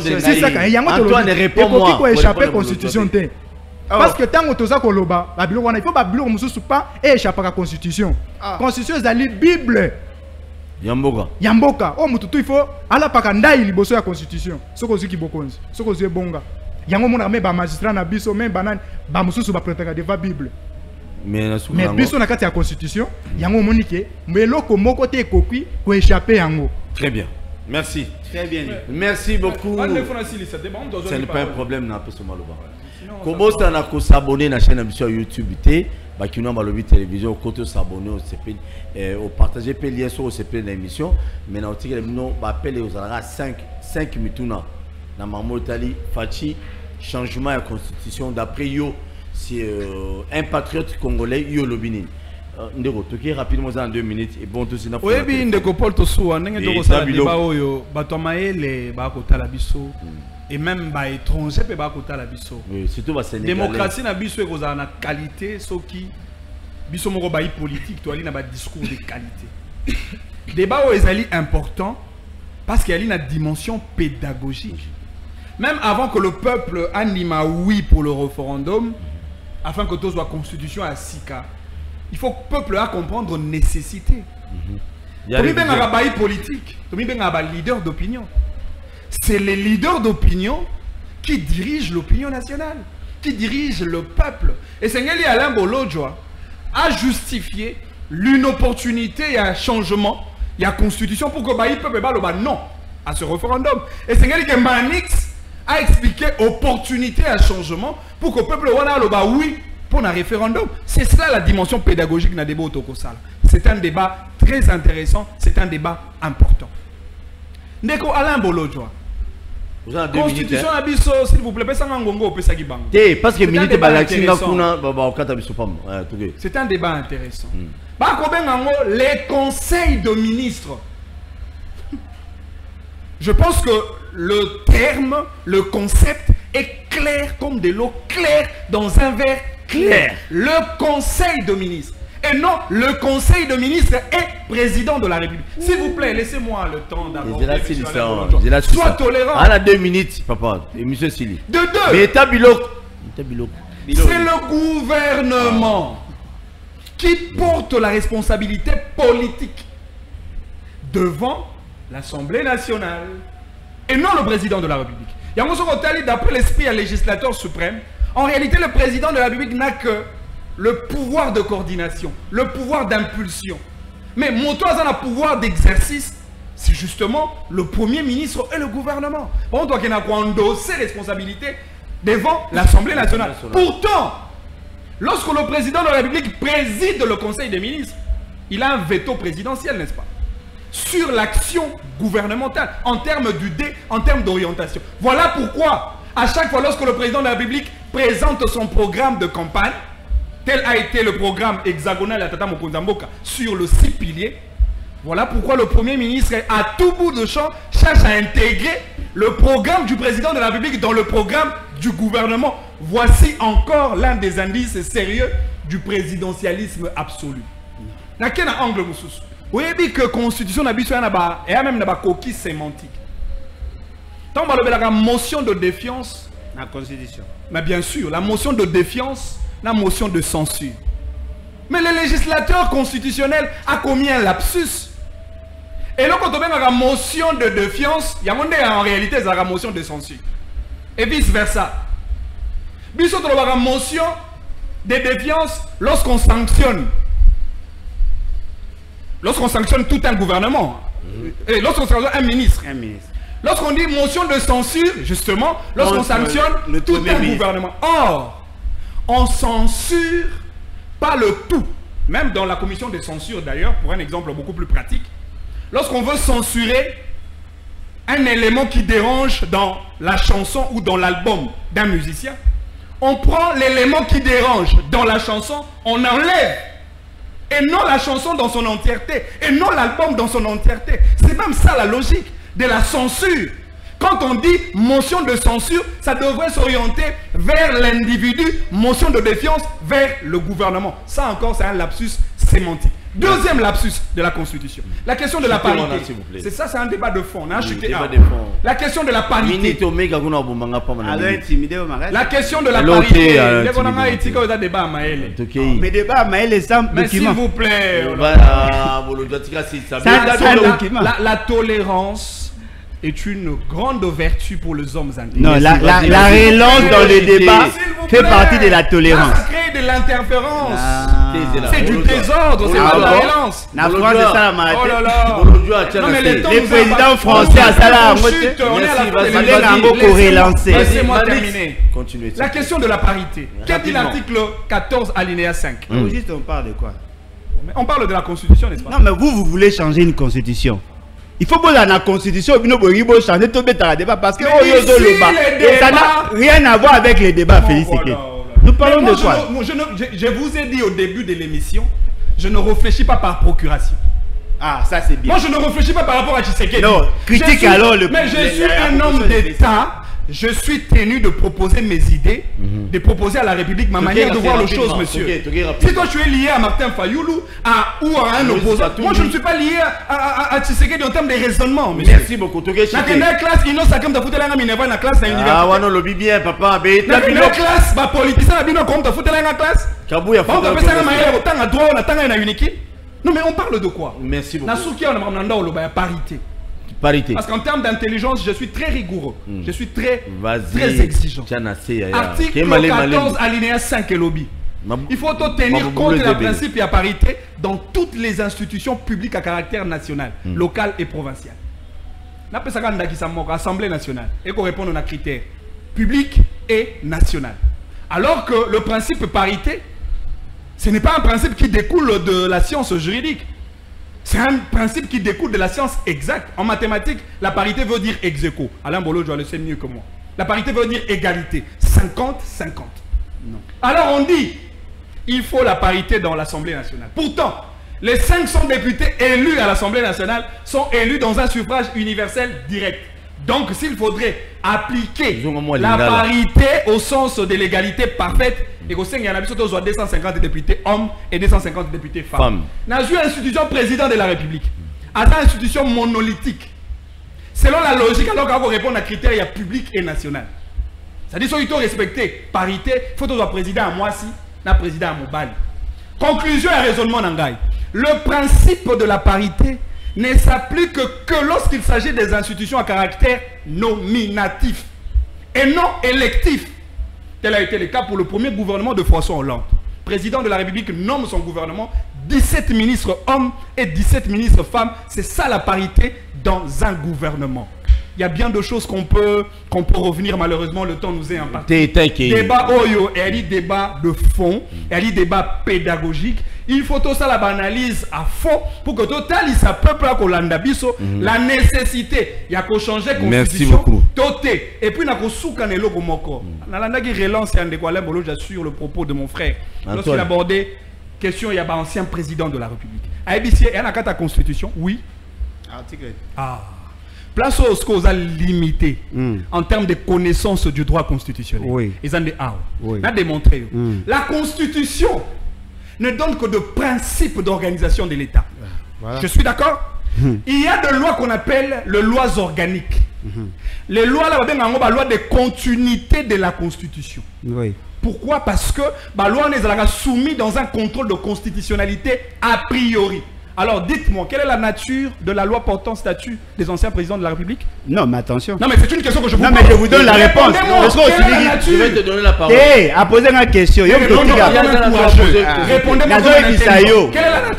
C'est ça quand yango tolobi répond-moi quoi échapper constitution te. Parce que tant que toza koloba babilo wana il faut babilo comme monsieur pas et échapper à constitution. Constitution zali bible. Yamboka. Oh mututu il faut ala pakanda il liboso ya constitution. Soko ziki bokonzi. Soko zé bonga. Yango mona me ba magistrat na biso me banane ba mususu ba prêter devant bible. Mais biso na kati ya constitution yango monike meloko moko te koki ko échapper yango. Très bien. Merci. Très bien. Merci beaucoup. Ce n'est pas un problème na peso maloba. Comment ça na ko s'abonner na chaîne émission YouTube té ba kino malobi télévision côté s'abonner au CP au partager pe lien sur au CP l'émission mais na otiki no ba appeler aux alara 5 mituna na mamotali fachi changement de constitution d'après yo c'est un patriote congolais yo lobini ndeko toki rapidement en 2 minutes et bon tout c'est na oui bi ndeko Paul Tosuwa ndenge toko sala débat oyo bato maele ba kotala biso et même ba étranger pe ba kotala biso oui surtout ba Sénégalais démocratie na biso ekozala na qualité soki biso moko ba politique to ali na ba discours de qualité débat oyo ezali important parce qu'il y a une dimension pédagogique. Même avant que le peuple anime oui pour le référendum, afin que tout soit constitution à Sika, il faut que le peuple a comprendre nécessité. Il y a des politique, il y a des leaders d'opinion. C'est les leaders d'opinion qui dirigent l'opinion nationale, qui dirigent le peuple. Et c'est Alain Bolodjoa a justifié l'inopportunité et un changement. Il y a constitution pour que le peuple ait non à ce référendum. Et c'est que Manix a expliqué opportunité à changement pour que le peuple ait oui pour un référendum. C'est ça la dimension pédagogique de débat autocosal. C'est un débat très intéressant, c'est un débat important. Ndeko Alain Bolodjoa. Constitution abisso, s'il vous plaît, parce que c'est un débat intéressant. Les conseils de ministres. Je pense que le terme, le concept est clair comme de l'eau claire dans un verre clair. Le conseil de ministres. Et non, le conseil de ministres est président de la République. S'il vous plaît, laissez-moi le temps d'aborder. Sois tolérant. À la 2 minutes, papa. Et monsieur Sili. De deux. Mais c'est le gouvernement qui porte la responsabilité politique devant l'Assemblée nationale et non le président de la République. D'après l'esprit à législateur suprême, en réalité, le président de la République n'a que le pouvoir de coordination, le pouvoir d'impulsion. Mais Moto a un pouvoir d'exercice, c'est justement le Premier ministre et le gouvernement. On doit endosser responsabilités devant l'Assemblée nationale. Pourtant, lorsque le président de la République préside le Conseil des ministres, il a un veto présidentiel, n'est-ce pas? Sur l'action gouvernementale, en termes en termes d'orientation. Voilà pourquoi, à chaque fois, lorsque le président de la République présente son programme de campagne, tel a été le programme hexagonal à Tata Mokonzamboka sur le 6 piliers. Voilà pourquoi le Premier ministre, à tout bout de champ, cherche à intégrer le programme du président de la République dans le programme du gouvernement. Voici encore l'un des indices sérieux du présidentialisme absolu. Dans quel angle vous souciez? Vous voyez que la constitution n'a pas et même n'a coquille sémantique. Tant que la motion de défiance, la constitution. Mais bien sûr, la motion de défiance, la motion de censure. Mais le législateur constitutionnel a commis un lapsus. Et là, quand on a la motion de défiance, il y a en réalité la motion de censure. Et vice versa. Bis on a la motion de défiance lorsqu'on sanctionne. Lorsqu'on sanctionne tout un gouvernement. Et lorsqu'on sanctionne un ministre. Lorsqu'on dit motion de censure, justement, lorsqu'on sanctionne tout un gouvernement. Or, on censure pas le tout. Même dans la commission de censure, d'ailleurs, pour un exemple beaucoup plus pratique, lorsqu'on veut censurer un élément qui dérange dans la chanson ou dans l'album d'un musicien, on prend l'élément qui dérange dans la chanson, on enlève. Et non la chanson dans son entièreté. Et non l'album dans son entièreté. C'est même ça la logique de la censure. Quand on dit motion de censure, ça devrait s'orienter vers l'individu, motion de défiance vers le gouvernement. Ça encore, c'est un lapsus sémantique. Deuxième lapsus de la Constitution. La question de la parité. C'est ça, c'est un débat de fond. La question de la parité. La question de la parité. Mais débat, Maël est simple. Mais s'il vous plaît. La tolérance est une grande vertu pour les hommes intelligents. Non, la relance dans le débat fait partie de la tolérance. Ça crée de l'interférence. C'est du désordre, c'est de la relance. La France, c'est ça la maladie. Oh là là. Non, mais les présidents français à ça là, laissez-moi terminer. La question de la parité. Qu'a dit l'article 14 alinéa 5? Juste on parle de quoi? On parle de la Constitution, n'est-ce pas? Non, mais vous voulez changer une Constitution. Il faut que la Constitution changer tout le débat parce que ça n'a rien à voir avec les débats, Félix. Nous parlons de quoi? Je vous ai dit au début de l'émission, je ne réfléchis pas par procuration. Ah, ça c'est bien. Moi, je ne réfléchis pas par rapport à Tshisekedi. Non, critique alors le... Mais je suis un homme d'État. Je suis tenu de proposer mes idées, de proposer à la République ma manière de voir les choses, monsieur. Si toi tu es lié à Martin Fayoulou ou à un opposant, moi je ne suis pas lié à Tshisekedi en termes de raisonnement, monsieur. Merci beaucoup. La classe, il n'a comme foutu la minerva dans la classe d'université. Ah ouais, non, le bien, papa. La classe, ma politicien, la bino comme foutu la classe. Kabouya foutu la classe. Autant à droit, on attend un unique. Non, mais on parle de quoi? Merci beaucoup. Nasuki, on a parité. Parité. Parce qu'en termes d'intelligence, je suis très rigoureux. Je suis très exigeant. Article 14, alinéa 5 et lobby. Il faut tenir compte de la principe et la parité dans toutes les institutions publiques à caractère national, local et provincial. L'Assemblée nationale et qu'on réponde aux critères publics et national. Alors que le principe parité, ce n'est pas un principe qui découle de la science juridique. C'est un principe qui découle de la science exacte. En mathématiques, la parité veut dire ex aequo. Alain Bolo, je le sais mieux que moi. La parité veut dire égalité. 50-50. Alors on dit, il faut la parité dans l'Assemblée nationale. Pourtant, les 500 députés élus à l'Assemblée nationale sont élus dans un suffrage universel direct. Donc s'il faudrait appliquer la parité au sens de l'égalité parfaite, et qu'au sein il y en a 250 députés hommes et 250 députés femmes. Dans une institution président de la République, à une institution monolithique, selon la logique, alors qu'on répond à critères, il y a public et national. C'est-à-dire qu'il faut respecter parité, il faut que président à moi si, un président à Mobali. Conclusion et raisonnement n'engaille. Le principe de la parité ne s'applique que lorsqu'il s'agit des institutions à caractère nominatif et non électif. Tel a été le cas pour le premier gouvernement de François Hollande. Le président de la République nomme son gouvernement 17 ministres hommes et 17 ministres femmes. C'est ça la parité dans un gouvernement. Il y a bien de choses qu'on peut revenir, malheureusement le temps nous est imparti. Débat oyo, elle dit débat de fond, elle dit débat pédagogique. Il faut tout ça la banalise à fond pour que total ça peuple à Kolandabiso la nécessité il y a qu'on changer constitution toté et puis na ko soukane loko moko. Nalanda qui relance en décoller bolo j'assure le propos de mon frère lorsqu'il abordait question il y a un ancien président de la République. A ABC elle a ta constitution oui. Article. Ah. Place aux causes limitées en termes de connaissance du droit constitutionnel. Oui. Ils ont des oui. a démontré. La constitution ne donne que de principes d'organisation de l'État. Voilà. Je suis d'accord. Il y a des lois qu'on appelle les lois organiques. Les lois là, la loi de continuité de la Constitution. Oui. Pourquoi? Parce que la loi est soumise dans un contrôle de constitutionnalité a priori. Alors dites-moi, quelle est la nature de la loi portant statut des anciens présidents de la République? Non, mais attention. Non, mais c'est une question que je vous pose. Non, mais je vous donne la réponse. Je vais te donner la parole. À poser une question. Répondez-moi. Quelle est la nature juridique?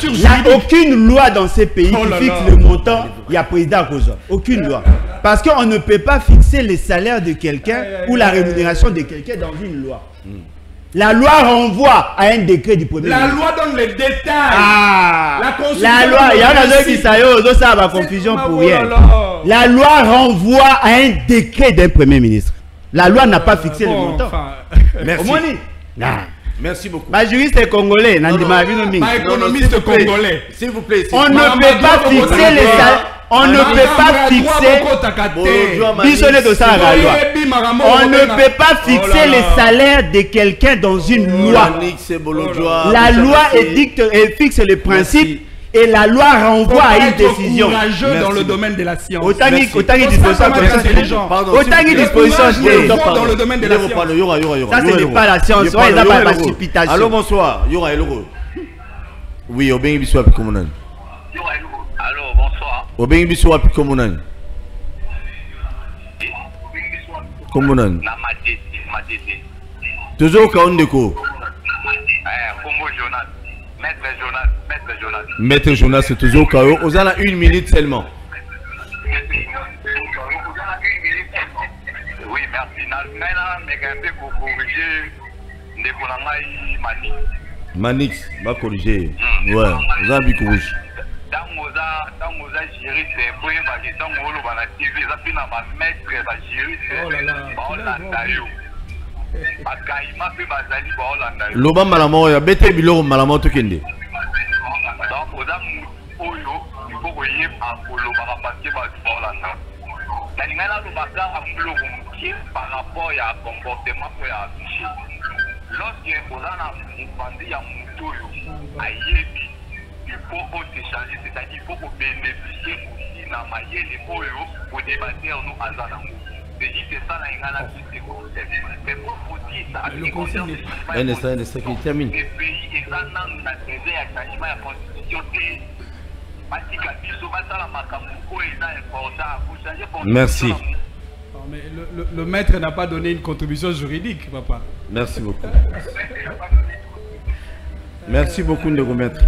Il n'y a aucune loi dans ces pays qui fixe le montant. Il y a président à cause. Aucune loi. Parce qu'on ne peut pas fixer les salaires de quelqu'un ou la rémunération de quelqu'un dans une loi. La loi renvoie à un décret du premier ministre. La loi donne les détails. La loi, il y a un qui ça va confusion pour rien. La loi renvoie à un décret d'un premier ministre. La loi n'a pas fixé le montant. Merci. Merci beaucoup. Ma juriste est congolais, ma économiste congolais. S'il vous plaît. On ne peut pas fixer les salaires. On ne peut pas fixer. On ne peut pas fixer les salaires de quelqu'un dans une loi. La loi édicte et fixe les principes et la loi renvoie à une décision. Courageux dans le domaine de la science. Autant qu'il disposition dans le domaine de la science. Ça ce n'est pas la science. C'est la précipitation. Allô, bonsoir. Yora Eloro. Oui, Obengi Biswa Pikomonan. Allô, bonsoir. Obengi Biswa Pikomonan. Komonan. Na Matete. Toujours Kaondeko. Kombo Jonas. Maître Jonas. Maître Jonas, c'est toujours Kao. Vous avez 1 minute seulement. Oui, merci. Mais pour corriger, Manix, va corriger. Ouais, vous avez bien corrigé. Loba malamo ya bete biloko malamo to kende. Par rapport à comportement que a affiché. Lorsque vous avez un bandit à Moutoyo, il faut s'échanger, c'est-à-dire qu'il faut bénéficier aussi dans ma pour débattre nous à Zanamou. C'est ça la mais pour vous dire ça, le conseil qui termine. Les pays et ça n'a pas changement la constitution. Merci. Mais le maître n'a pas donné une contribution juridique, papa. Merci beaucoup. Merci beaucoup, Ndego Maître.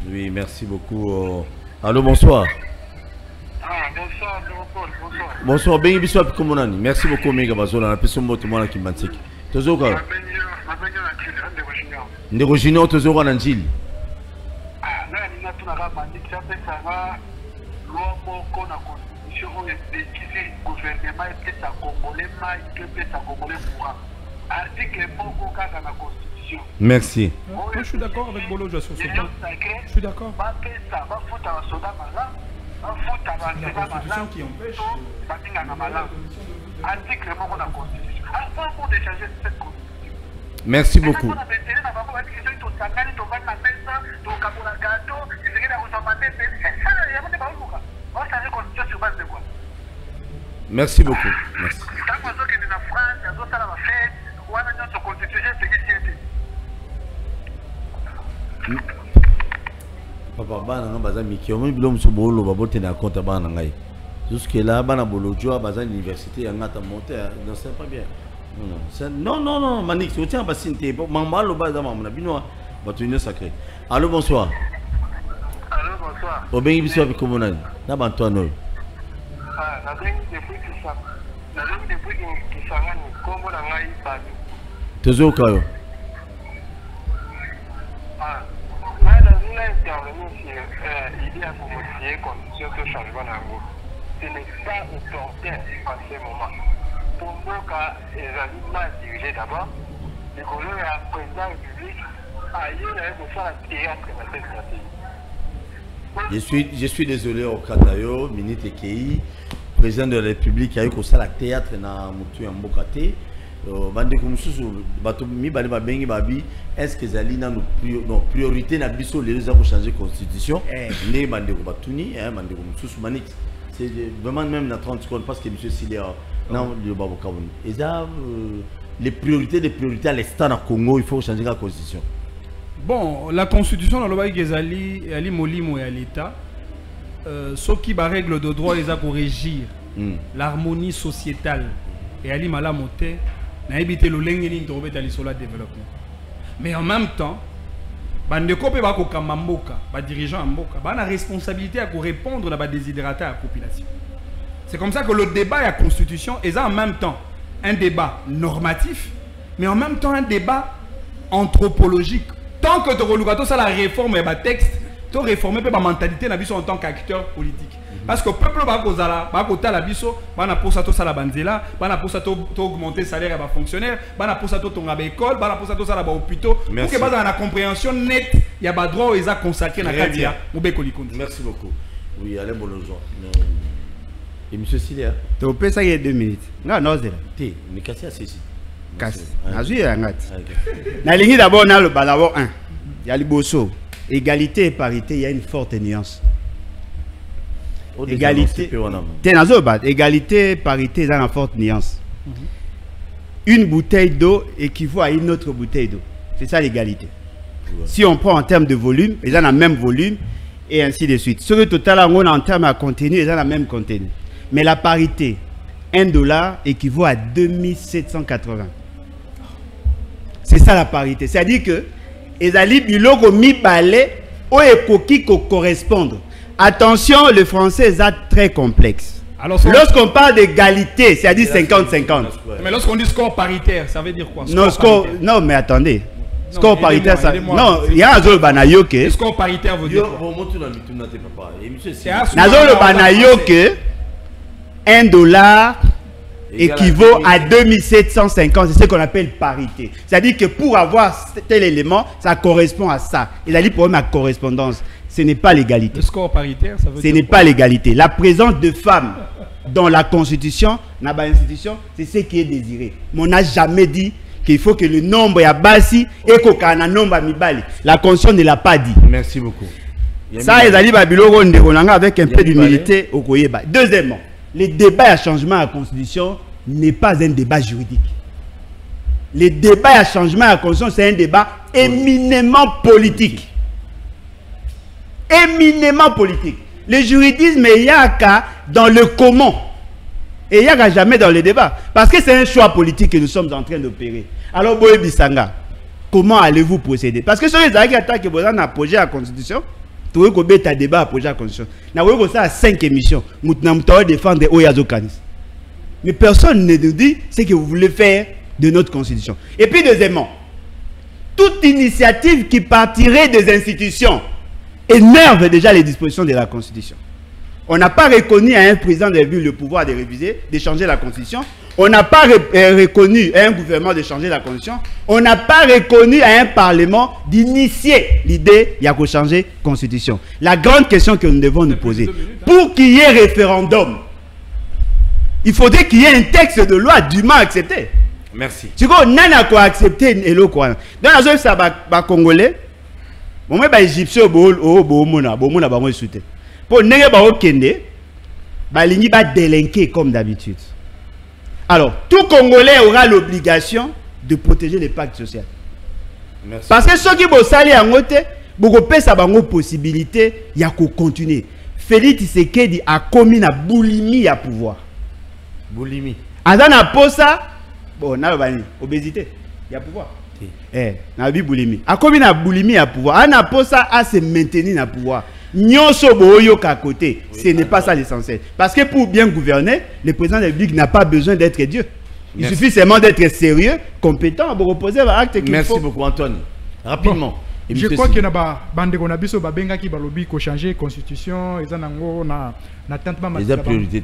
Oui, merci beaucoup. Allô, bonsoir. Bonsoir, bonsoir. Bengi Biswa Pikomonani. Merci beaucoup, Mega Bazola. On a fait mot moi qui m'antique. Tozoka. Ndego Junior, Tozoka Nanjili. Merci. Moi, je suis d'accord avec Bolo, je suis d'accord. La constitution qui empêche. Merci beaucoup. Merci beaucoup. Merci. Papa, bana nga baza miki omo bilo msobolo babote na compte bana ngai. Jusque là bana bolojo baza université ya ngata monter, non c'est pas bien. Non, Manix, tu tiens pas sinté. Maman lo baza mamuna bino batu union sacré. Allô, bonsoir. Allô, bonsoir. Obengi biso bi komonani. Na bantono. Na bengi depuis que ça. Na bengi depuis que ça ngani kombo na ngai bani. Tozo kayo. Il y a pour modifier condition de changement d'angle. Ce n'est pas opportun en ce moment. Pour nous, quand les aliments dirigés d'abord, les colons et la présidence publique, ailleurs, il faut faire la théâtre dans cette stratégie. Je suis désolé au Katayo, ministre Ekei, président de la République, a eu comme ça la théâtre dans Moutou en Bokate. Bande comme sous bateau mi bale babengi babi est-ce que zali na nos priorité na biso les gens pour changer constitution né bande ko batuni bande comme sous manix c'est vraiment même na 30 secondes parce que monsieur Silia non le babo kawuni et ça les priorités à l'instant na Congo il faut changer la constitution. Bon, la constitution dans le bail gezali ali molimo et à l'état ce qui ba règle de droit les a pour régir l'harmonie sociétale et ali mala moté na éviter le lengeni to betali sur le développement. Mais en même temps, bandeko pe ba ko kamamboka, ba dirigeant mboka, ba na responsabilité à répondre à ba désidérata à la population. C'est comme ça que le débat et la constitution est en même temps un débat normatif, mais en même temps un débat anthropologique. Tant que tu regardes ça, la réforme et le texte, tu réformes la mentalité en tant qu'acteur politique. Parce que le peuple va augmenter le salaire des fonctionnaires, va l'école, va l'hôpital, pour que la compréhension nette, il y a des droits qui sont consacrés dans la Katia. Merci beaucoup. Oui, Alain Bolonzo. Et M. Silia. Tu peux ça il y a 2 minutes. Non, non, c'est là. Mais qu'est-ce que c'est ici? La ligne d'abord, on a le balabo 1. Il y a le bosso. Égalité et parité, il y a une forte nuance. Égalité, égalité, parité, il y a une forte nuance. Une bouteille d'eau équivaut à une autre bouteille d'eau. C'est ça l'égalité. Si on prend en termes de volume, ils ont le même volume et ainsi de suite. Sur le total, on a en termes de contenu, ils ont le même contenu. Mais la parité, $1 équivaut à 2780. C'est ça la parité. C'est-à-dire que les alliés biloko mi balé ou ekoki correspondre. Attention, le français est très complexe. Lorsqu'on parle d'égalité, c'est-à-dire 50-50. Mais lorsqu'on dit score paritaire, ça veut dire quoi? Non, mais attendez. Score paritaire, ça. Non, il y a un zone banayoke. Score paritaire veut dire quoi? Nazolo banayoke, $1 équivaut à 2750, c'est ce qu'on appelle parité. C'est-à-dire que pour avoir tel élément, ça correspond à ça. Il a dit pour ma correspondance, ce n'est pas l'égalité. Le score paritaire, ça veut dire ce n'est pas l'égalité. La présence de femmes dans la Constitution, dans l'institution, c'est ce qui est désiré. Mais on n'a jamais dit qu'il faut que le nombre est bassi et qu'aucun nombre à mibali. La Constitution ne l'a pas dit. Merci beaucoup. Ça, ils allaient avec un peu d'humilité au Koyeba. Deuxièmement, le débat à changement à la Constitution n'est pas un débat juridique. Le débat à changement à la Constitution, c'est un débat éminemment politique. Éminemment politique. Le juridisme, il y a qu'à dans le comment. Et il n'y a jamais dans le débat. Parce que c'est un choix politique que nous sommes en train d'opérer. Alors, Boye Bissanga, comment allez-vous procéder? Parce que sur les attaques que vous avez approché à la Constitution, tu veux que tu débat approché à la Constitution. Nous avons ça à 5 émissions. Nous avons défendre Oyazo Kanis. Mais personne ne nous dit ce que vous voulez faire de notre Constitution. Et puis, deuxièmement, toute initiative qui partirait des institutions énerve déjà les dispositions de la Constitution. On n'a pas reconnu à un président de la République le pouvoir de réviser, de changer la Constitution. On n'a pas reconnu à un gouvernement de changer la Constitution. On n'a pas reconnu à un Parlement d'initier l'idée de changer la Constitution. La grande question que nous devons nous poser, pour qu'il y ait référendum, il faudrait qu'il y ait un texte de loi dûment accepté. Merci. Tu vois, on n'a pas accepté le quoi. Dans la zone, ça va Congolais. Bon, mais les Égyptiens, ils soutien. Pour ne pas kende, ils vont délinquer comme d'habitude. Alors, tout Congolais aura l'obligation de protéger les pactes sociaux. Merci. Parce que ceux qui vont salir en côté, beaucoup de ça une possibilité, il y a qu'à continuer. Félix Tshisekedi a commis la boulimie à pouvoir. Boulimie. Azana posa, bon, na obésité, il y a pouvoir. Na boulimie. A commis la boulimie à pouvoir. Ana posa à se maintenir à pouvoir. Nyonso boyo ka côté, ce n'est pas ça l'essentiel. Parce que pour bien gouverner, le président de la République n'a pas besoin d'être Dieu. Il suffit seulement d'être sérieux, compétent, pour reposer l'acte qu'il faut. Merci beaucoup, Antoine. Rapidement. Bon, je crois que na bande qu'on a biso babenga ki balobi ko changer constitution, ils en ngo na tente ba matisa.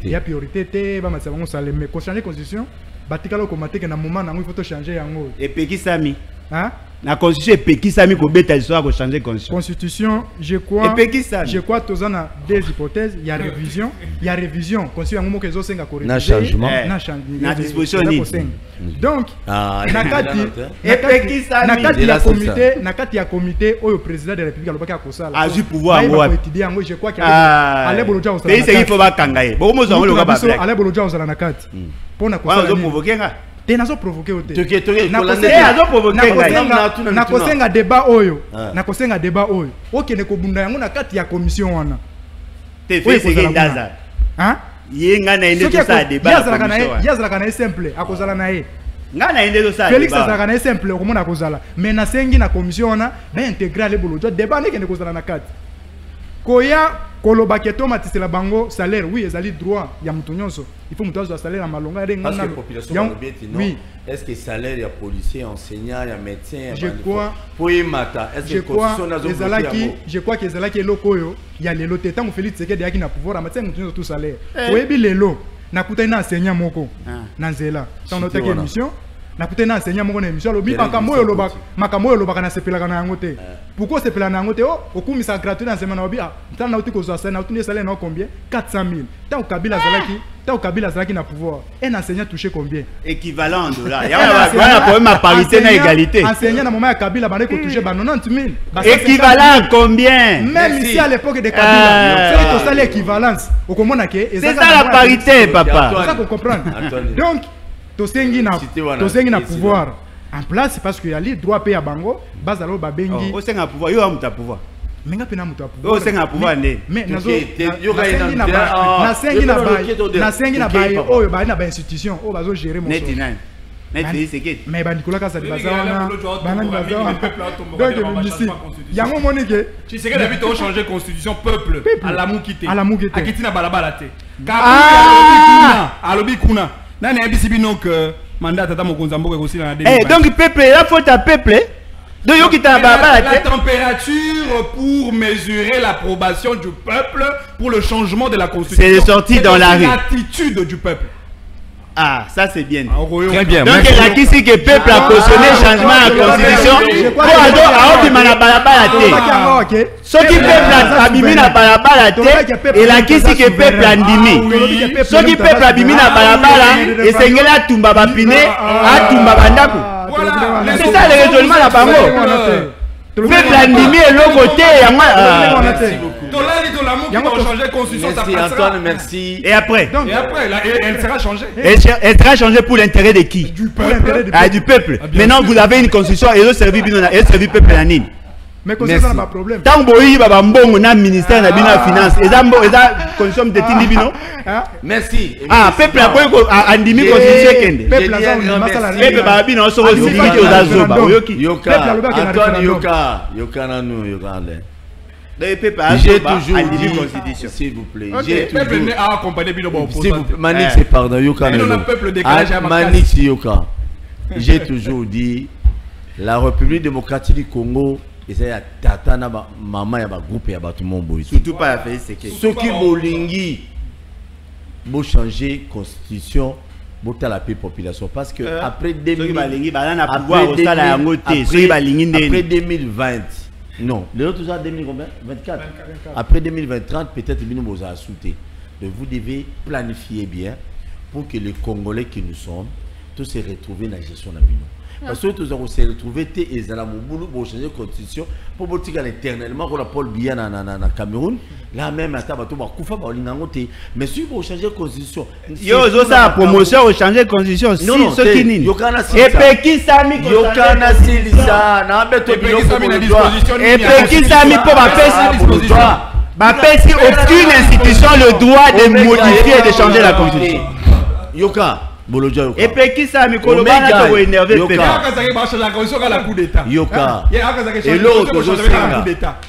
Il y a priorité ba matisa ngo sale mais ko changer constitution, batikalo ko mateke na moment na ngo il faut to changer yango. Et Peki Sami. Hein? La constitution est Peki Sami ko beta histoire ko changer constitution. Constitution, je crois. Et Peki Sami. Je crois tous a deux hypothèses, il y a révision, constitution ngo ke zo senga ko réviser. Na changement. Na changement. Na disposition ni. Donc, nakati et Peki Sami. Nakati ya comité au président de la République alobaki akosala. A ju pouvoir ngo étudier yango, je crois qu'il allait boloja osala. Mais c'est il faut ba kangaye. Bon mo zo ngo ba black. Allait boloja osala nakati. Pona kosala. Zo provoquer nga. Tenazo provoquer ote. Na kosenga débat oyo. Na kosenga débat oyo. Okene ko bunda yango na kati ya commission wana. Te fait c'est ndaza. Hein? Yenga na ende to sa débat. Yazala kana simple akozala na ye. Nga na ende to sa débat. Félix azala kana simple ko mona kozala. Mais na sengi na commission wana ba intégrer le bolojo débat ne kene kozala na kati. Koya koloba ke to matisi la bango salaire oui ezali droit ya mutu nyonso il faut mutu azwa salaire ya malonga ya parce que population non oui est-ce que salaire ya policier enseignant ya médecin je crois pour mata est-ce que constitution nazo je crois que ezalaki eloko oyo ya lelo te tango Félix Tshisekedi yaki na pouvoir amatia mutu nyonso tout salaire oyebi lelo nakutani na enseignant moko na nzela tango notaki émission nakutani na enseignant moko na émission lobi makambo oyo lobaka na sepelaka na yango te pourquoi sepelaka na yango te okumisa gratuit na enseignement na obi tala na uti kozwa salaire na uti salaire na combien 400 000 tango Kabila azalaki na pouvoir un enseignant touché combien équivalent en dollars il y a un problème à parité na égalité enseignant na moment ya Kabila bande ko toucher 90 000 équivalent à combien même ici à l'époque de Kabila c'est ça l'équivalence okomona ke c'est ça la parité papa c'est ça qu'on comprend donc tosengi na pouvoir en place parce que yali droit payer bango bazalo babengi o senga pouvoir yo amuta pouvoir menga pena mutu a pouvoir o senga pouvoir ne mais nazo na sengi na baye oyo ba na ba institution o bazo gérer mon mais ba Nicolas Kasa di bazana banani bazana donc ici yango monike tu sais que depuis to changer constitution peuple à la mukite akiti na balabala te alobi kuna nani abisibi donc mandat tata mokonza mboka aussi na donc peuple la faute à peuple donc yo kita balabala la température pour mesurer l'approbation du peuple pour le changement de la constitution c'est sorti dans la rue l'attitude du peuple. Ah, ça c'est bien. Très bien. Donc la kisi que peuple a cautionné changement à la constitution. Pour ado aobi mana balabala te. Ce qui peuple abimi na balabala te et la kisi que peuple andimi. Ce qui peuple abimi na balabala et sengela tumba bapine a tumba bandako. C'est ça le raisonnement la bango. Peuple andimi et l'autre côté merci beaucoup. Merci Antoine, merci. Et après elle sera changée. Elle sera changée pour l'intérêt de qui? Du peuple. Du peuple. Maintenant vous avez une constitution et elle servit peuple à Nîmes. Mais c'est ça pas problème. Tant boyi baba mbongo na ministère na bino finance eza condition de tindi bino. Merci. Peuple a boyi andimi constitution kende. Peuple baba bino so oziki ozazoba oyoki. Yoka Antoine yoka nanu yoka le. J'ai toujours dit, s'il vous plaît, j'ai toujours accompagné Manix, pardon, Yoka. Manix Yoka. J'ai toujours dit, la République démocratique du Congo, c'est à Tatana, maman, il y a un groupe, il y a tout le monde. Surtout pas la Félix Tshisekedi. Ce qui bolingi, pour changer constitution, pour la paix population, parce que après 2020. Non, les autres ont 2024. Après 2023, peut-être que nous avons sauté. Donc vous devez planifier bien pour que les Congolais que nous sommes, tous se retrouvent dans la gestion de l'Union. Parce que nous avons se retrouvé et ils ont changer la constitution pour que éternellement pour la Paul Biya na Cameroun. Là même à Tabato Bakoufa mais si vous changez la constitution, yo ça promotion au changer la constitution si ce qui ni et Peki Sami Yokana Silisa na beto et Peki Sami pour bapesi aucune institution le droit de modifier et de changer la constitution. Yoka et puis qui ça mi kolobana to énervé Yoka et l'autre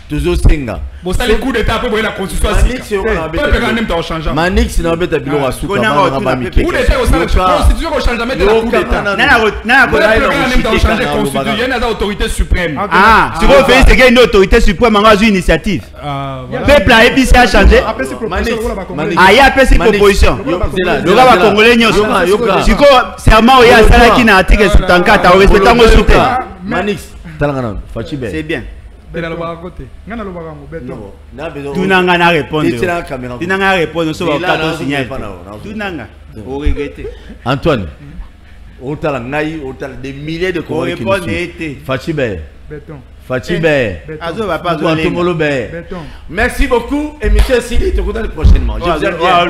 toujours senga bon ça les coups d'état après la constitution Manix na beta bilo wa suka na ba mike coup d'état au constitution au changement de la coup d'état na changer constitution il y a une autorité suprême si vous faites c'est une autorité suprême en une initiative peuple a épicé à changer il y a pas cette proposition le gars va congolais siko serment oya sala ki na article 74 au respectant mo soutien Manix talanga Fachibe c'est bien tunanga na répondre tunanga répondre so ba carton signal tunanga au regretter Antoine au talanga au tal des milliers de Congolais qui Fachibe Fachibe merci beaucoup et monsieur Sili te connais prochainement je vous aime bien